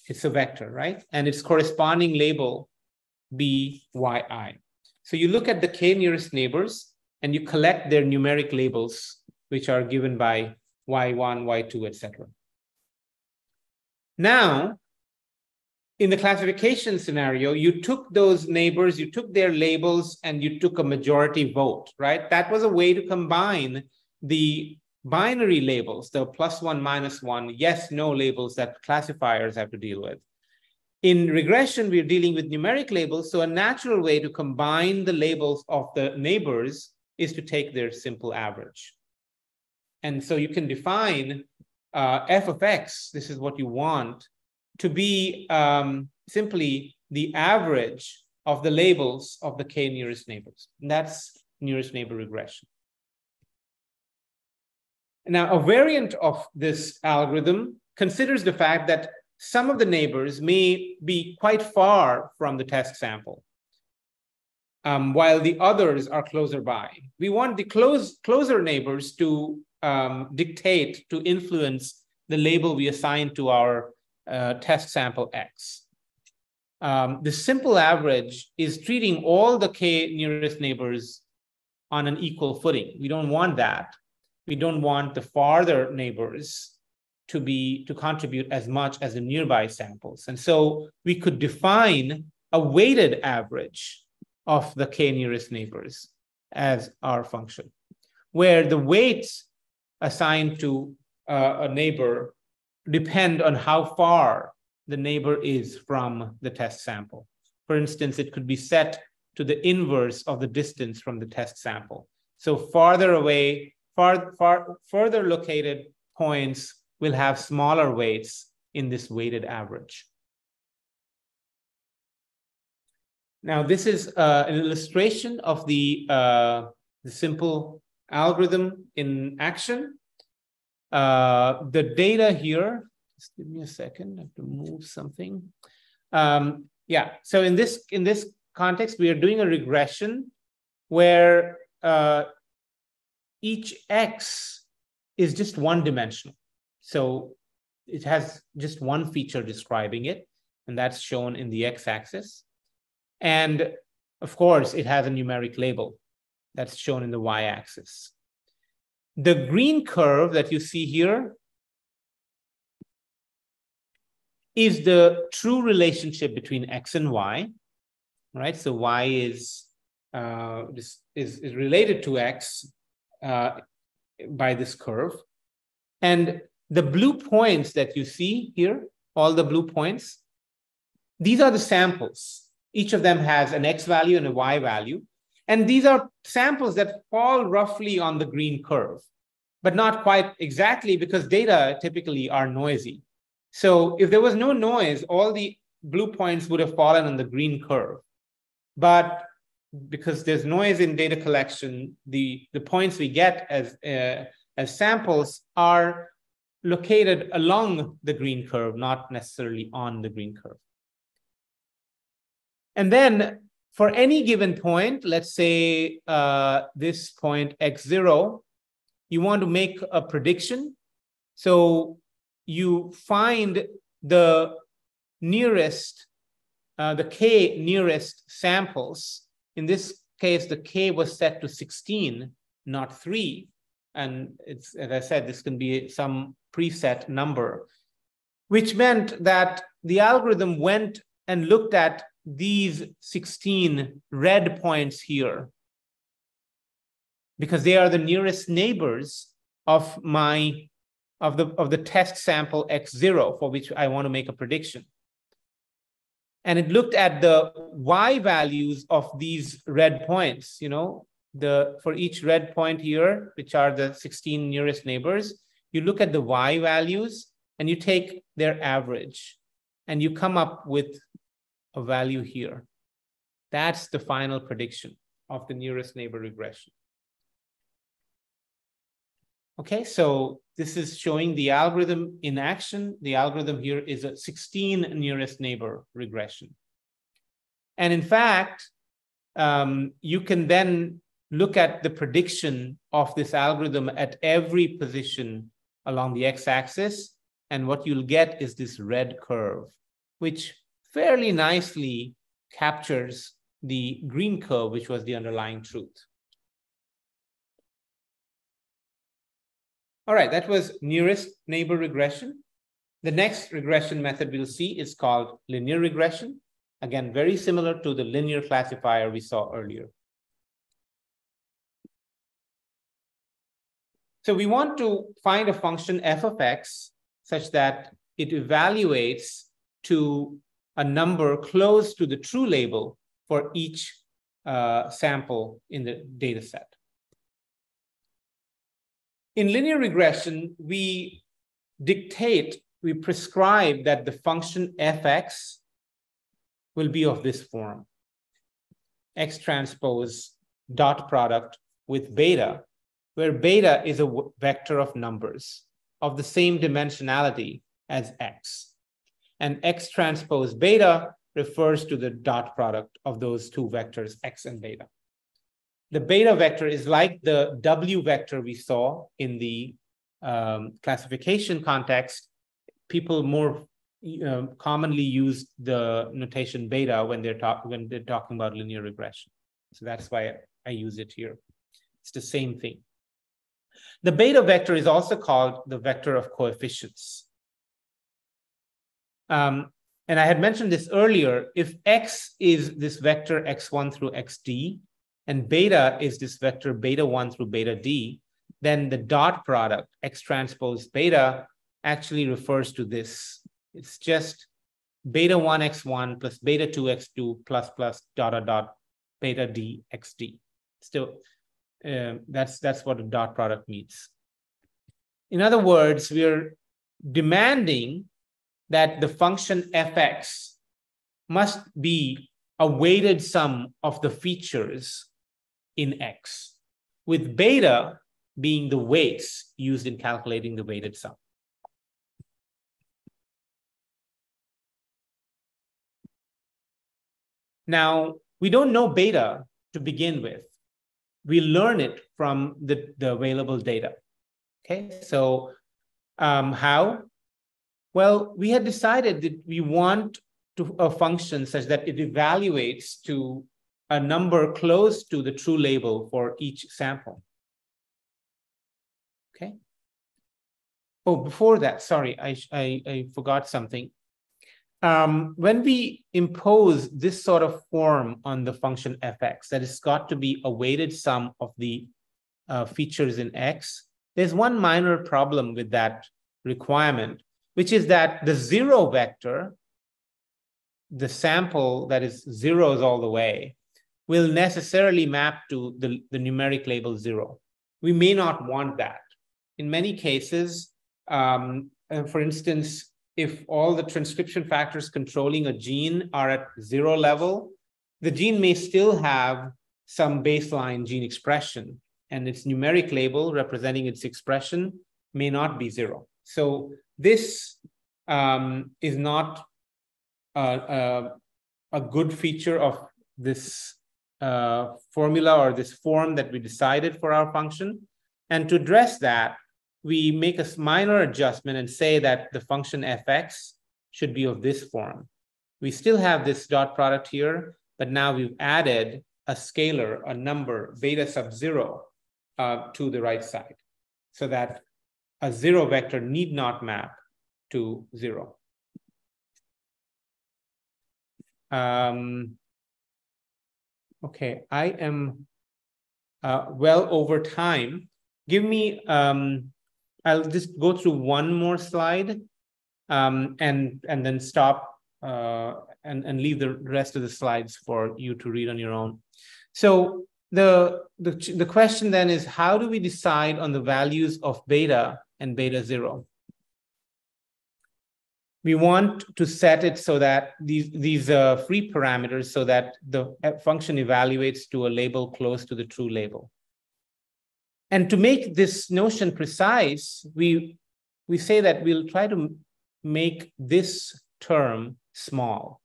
It's a vector, right? And its corresponding label be yi. So you look at the k nearest neighbors and you collect their numeric labels, which are given by y1, y2, etc. Now, in the classification scenario, you took those neighbors, you took their labels, and you took a majority vote, right? That was a way to combine the binary labels, the +1, -1, yes, no labels that classifiers have to deal with. In regression, we're dealing with numeric labels, so a natural way to combine the labels of the neighbors is to take their simple average. And so you can define f of x, this is what you want, to be simply the average of the labels of the k nearest neighbors. And that's nearest neighbor regression. Now, a variant of this algorithm considers the fact that some of the neighbors may be quite far from the test sample, while the others are closer by. We want the closer neighbors to dictate, to influence the label we assign to our test sample X. The simple average is treating all the k nearest neighbors on an equal footing. We don't want that. We don't want the farther neighbors to contribute as much as the nearby samples. And so we could define a weighted average of the k nearest neighbors as our function, where the weights assigned to a neighbor depend on how far the neighbor is from the test sample. For instance, it could be set to the inverse of the distance from the test sample. So farther away, further located points will have smaller weights in this weighted average. Now, this is an illustration of the simple algorithm in action. The data here, just give me a second, I have to move something. Yeah, so in this context, we are doing a regression where each X is just one dimensional. So it has just one feature describing it, and that's shown in the X-axis. And of course, it has a numeric label that's shown in the Y-axis. The green curve that you see here is the true relationship between X and Y, right? So Y is related to X by this curve. And the blue points that you see here, all the blue points, these are the samples. Each of them has an X value and a Y value. And these are samples that fall roughly on the green curve, but not quite exactly, because data typically are noisy. So if there was no noise, all the blue points would have fallen on the green curve. But because there's noise in data collection, the points we get as samples are located along the green curve, not necessarily on the green curve. And then for any given point, let's say this point x0, you want to make a prediction. So you find the nearest, the k nearest samples. In this case, the k was set to 16, not 3. And it's, as I said, this can be some preset number, which meant that the algorithm went and looked at these 16 red points here, because they are the nearest neighbors of the test sample x0 for which I want to make a prediction. And it looked at the y values of these red points, you know, for each red point here, which are the 16 nearest neighbors, you look at the y values and you take their average and you come up with a value here. That's the final prediction of the nearest neighbor regression. Okay, so this is showing the algorithm in action. The algorithm here is a 16 nearest neighbor regression. And in fact, you can then look at the prediction of this algorithm at every position along the x-axis. And what you'll get is this red curve, which fairly nicely captures the green curve, which was the underlying truth. All right, that was nearest neighbor regression. The next regression method we'll see is called linear regression. Again, very similar to the linear classifier we saw earlier. So we want to find a function f of x such that it evaluates to a number close to the true label for each sample in the data set. In linear regression, we prescribe that the function fx will be of this form: x transpose dot product with beta, where beta is a vector of numbers of the same dimensionality as x. And x transpose beta refers to the dot product of those two vectors, x and beta. The beta vector is like the W vector we saw in the classification context. People more commonly use the notation beta when they're talking about linear regression. So that's why I use it here. It's the same thing. The beta vector is also called the vector of coefficients. And I had mentioned this earlier. If x is this vector x1 through xd, and beta is this vector beta1 through beta d, then the dot product, x transpose beta, actually refers to this. It's just beta1 x1 plus beta2 x2 plus dot dot beta d xd. Still, that's what a dot product means. In other words, we're demanding that the function fx must be a weighted sum of the features in x, with beta being the weights used in calculating the weighted sum. Now, we don't know beta to begin with, we learn it from the available data. Okay, so how? Well, we had decided that we want a function such that it evaluates to a number close to the true label for each sample. Okay. Oh, before that, sorry, I forgot something. When we impose this sort of form on the function fx, that it's got to be a weighted sum of the features in x, there's one minor problem with that requirement, which is that the zero vector, the sample that is zeros all the way, will necessarily map to the numeric label 0. We may not want that. In many cases, for instance, if all the transcription factors controlling a gene are at 0 level, the gene may still have some baseline gene expression, and its numeric label representing its expression may not be 0. So this is not a good feature of this formula or this form that we decided for our function. And to address that, we make a minor adjustment and say that the function fx should be of this form. We still have this dot product here, but now we've added a scalar, a number, beta sub 0, to the right side, so that a 0 vector need not map to 0. Okay, I am well over time. Give me, I'll just go through one more slide and then stop and leave the rest of the slides for you to read on your own. So the question then is, how do we decide on the values of beta and beta 0? We want to set it so that these free parameters, so that the function evaluates to a label close to the true label. And to make this notion precise, we say that we'll try to make this term small.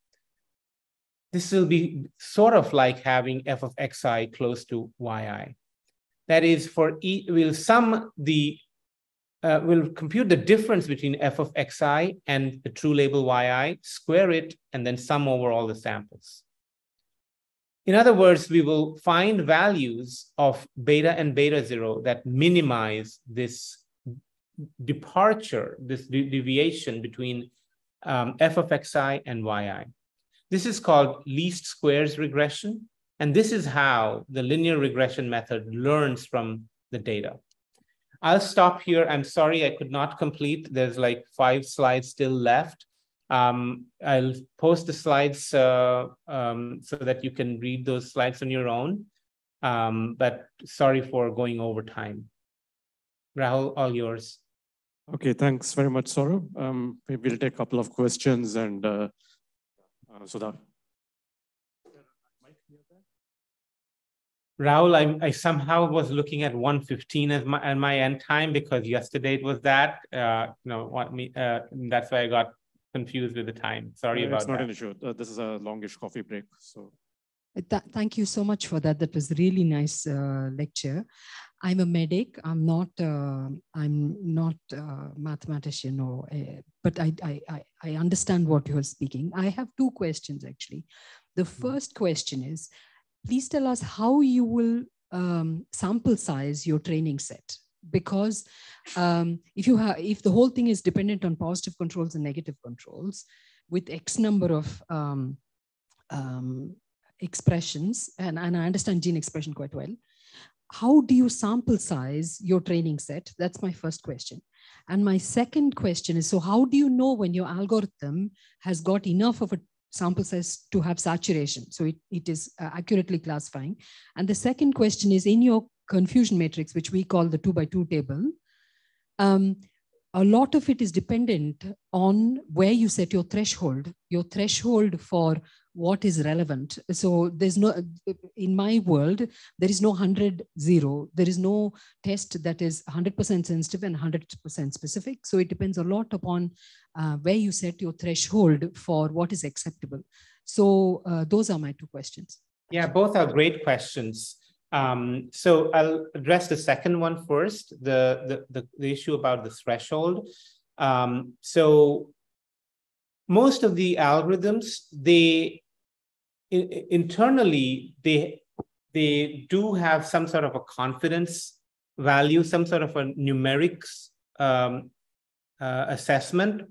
This will be sort of like having f of xi close to yi. That is, we'll sum the we'll compute the difference between f of xi and the true label yi, square it, and then sum over all the samples. In other words, we will find values of beta and beta 0 that minimize this departure, this deviation between f of xi and yi. This is called least squares regression, and this is how the linear regression method learns from the data. I'll stop here. I'm sorry I could not complete. There's like 5 slides still left. I'll post the slides so that you can read those slides on your own. But sorry for going over time. Rahul, all yours. Okay, thanks very much, Saurabh. Maybe we'll take a couple of questions and Sudha. Rahul, I somehow was looking at 1:15 as my end time because yesterday it was that. That's why I got confused with the time. Sorry about that. It's not an issue. This is a longish coffee break. So, thank you so much for that. That was a really nice lecture. I'm a medic. I'm not a mathematician, but I understand what you're speaking. I have 2 questions actually. The first question is, please tell us how you will sample size your training set. Because if the whole thing is dependent on positive controls and negative controls with X number of expressions, and I understand gene expression quite well, how do you sample size your training set? That's my first question. And my second question is, so how do you know when your algorithm has got enough of a sample size to have saturation? So it is accurately classifying. And the second question is, in your confusion matrix, which we call the 2x2 table, a lot of it is dependent on where you set your threshold for what is relevant. So there's no, in my world, there is no 100-0. There is no test that is 100% sensitive and 100% specific. So it depends a lot upon where you set your threshold for what is acceptable. So those are my 2 questions. Yeah, both are great questions. So I'll address the second one first, the issue about the threshold. So most of the algorithms, internally, they do have some sort of a confidence value, some sort of a numerics assessment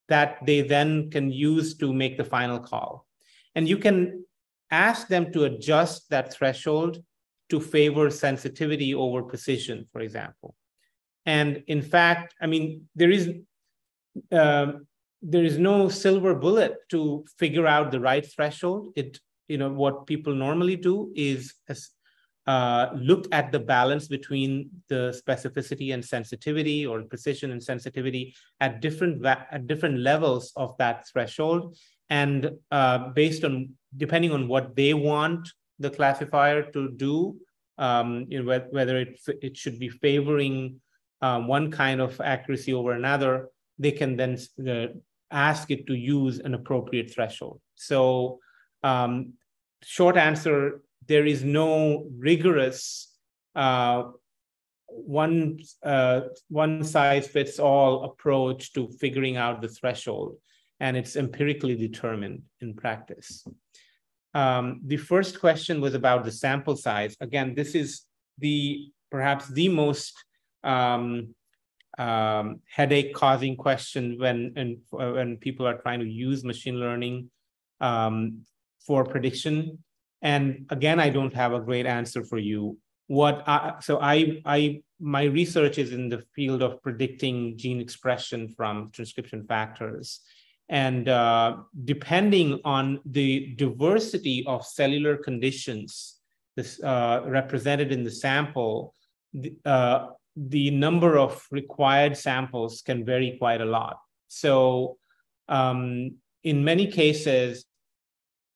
that they then can use to make the final call. And you can ask them to adjust that threshold to favor sensitivity over precision, for example. And in fact, I mean, there is no silver bullet to figure out the right threshold. What people normally do is look at the balance between the specificity and sensitivity, or precision and sensitivity at different levels of that threshold, and depending on what they want the classifier to do, whether it should be favoring one kind of accuracy over another, they can then ask it to use an appropriate threshold. So short answer, there is no rigorous one size fits all approach to figuring out the threshold, and it's empirically determined in practice. The first question was about the sample size. Again, this is perhaps the most headache-causing question when people are trying to use machine learning for prediction. And again, I don't have a great answer for you. My research is in the field of predicting gene expression from transcription factors. And depending on the diversity of cellular conditions represented in the sample, the number of required samples can vary quite a lot. So in many cases,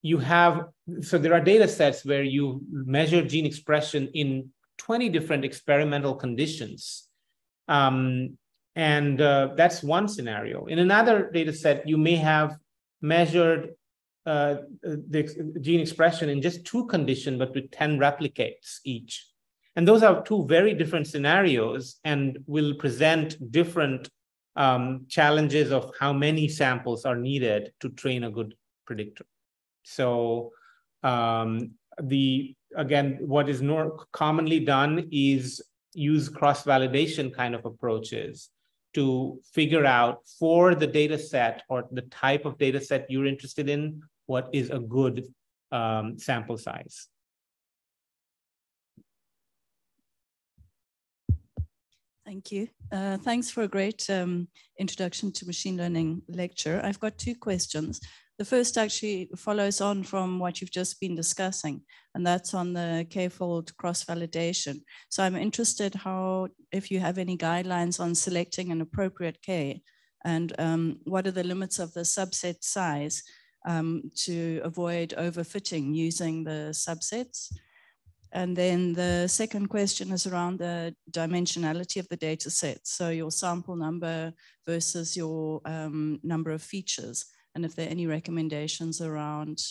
there are data sets where you measure gene expression in 20 different experimental conditions. That's one scenario. In another data set, you may have measured the gene expression in just 2 conditions, but with 10 replicates each. And those are 2 very different scenarios and will present different challenges of how many samples are needed to train a good predictor. So again, what is more commonly done is use cross-validation kind of approaches to figure out for the data set or the type of data set you're interested in, what is a good sample size. Thank you. Thanks for a great introduction to machine learning lecture. I've got 2 questions. The first actually follows on from what you've just been discussing, and that's on the k-fold cross-validation. So I'm interested if you have any guidelines on selecting an appropriate k, and what are the limits of the subset size to avoid overfitting using the subsets. And then the second question is around the dimensionality of the data set. So your sample number versus your number of features. And if there are any recommendations around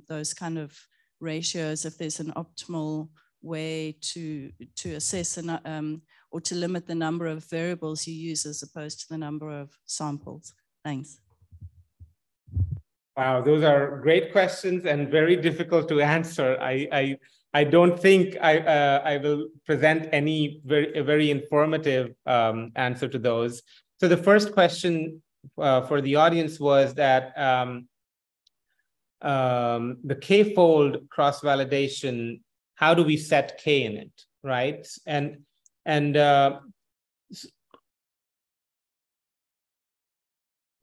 those kind of ratios, if there's an optimal way to assess or to limit the number of variables you use as opposed to the number of samples. Thanks. Wow, those are great questions and very difficult to answer. I don't think I will present any very informative answer to those. So the first question for the audience was that the k-fold cross-validation, how do we set k in it, right? And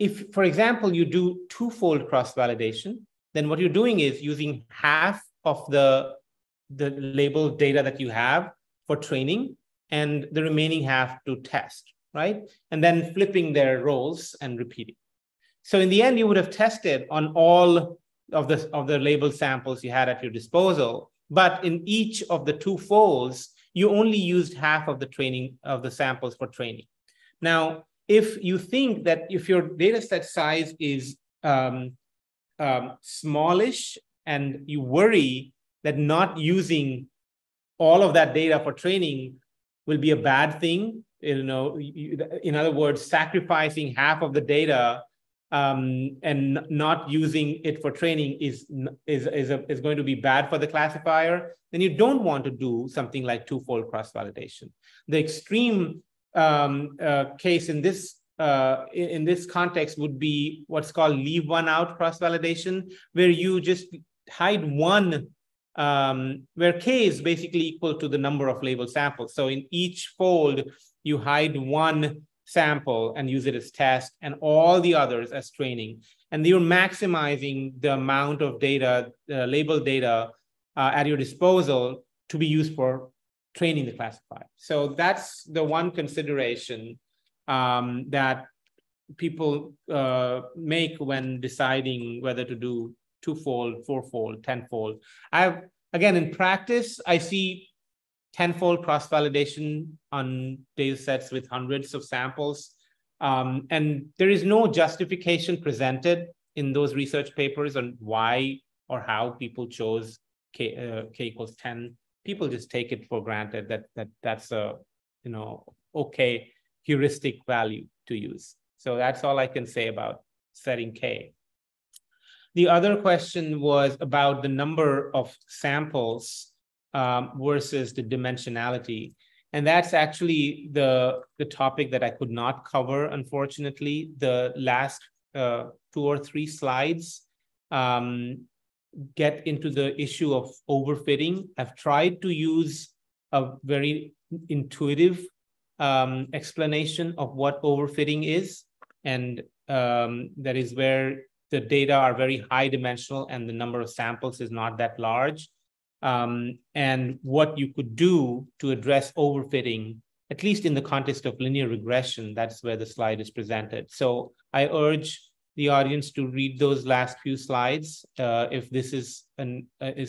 if, for example, you do 2-fold cross-validation, then what you're doing is using half of the labeled data that you have for training and the remaining half to test, right? And then flipping their roles and repeating. So in the end, you would have tested on all of the labeled samples you had at your disposal, but in each of the 2 folds, you only used half of the samples for training. Now, if you think that if your data set size is smallish and you worry that not using all of that data for training will be a bad thing. In other words, sacrificing half of the data and not using it for training is going to be bad for the classifier, then you don't want to do something like two-fold cross-validation. The extreme case in this context would be what's called leave one out cross-validation, where you just hide one, where K is basically equal to the number of labeled samples. So in each fold, you hide one sample and use it as test and all the others as training. And you're maximizing the amount of data, labeled data at your disposal to be used for training the classifier. So that's the one consideration that people make when deciding whether to do two-fold, four-fold, 10-fold. Again, in practice, I see 10-fold cross-validation on data sets with hundreds of samples. And there is no justification presented in those research papers on why or how people chose K equals 10. People just take it for granted that's a okay heuristic value to use. So that's all I can say about setting K. The other question was about the number of samples versus the dimensionality. And that's actually the topic that I could not cover, unfortunately. The last 2 or 3 slides get into the issue of overfitting. I've tried to use a very intuitive explanation of what overfitting is. And that is where the data are very high dimensional and the number of samples is not that large. And what you could do to address overfitting, at least in the context of linear regression, that's where the slide is presented. So I urge the audience to read those last few slides if this is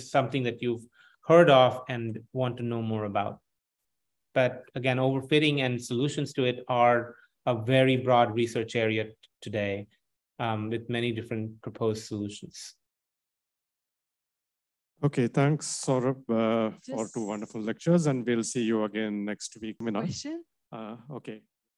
something that you've heard of and want to know more about. But again, overfitting and solutions to it are a very broad research area today with many different proposed solutions. Okay, thanks, Saurabh, for 2 wonderful lectures, and we'll see you again next week. Question? Okay.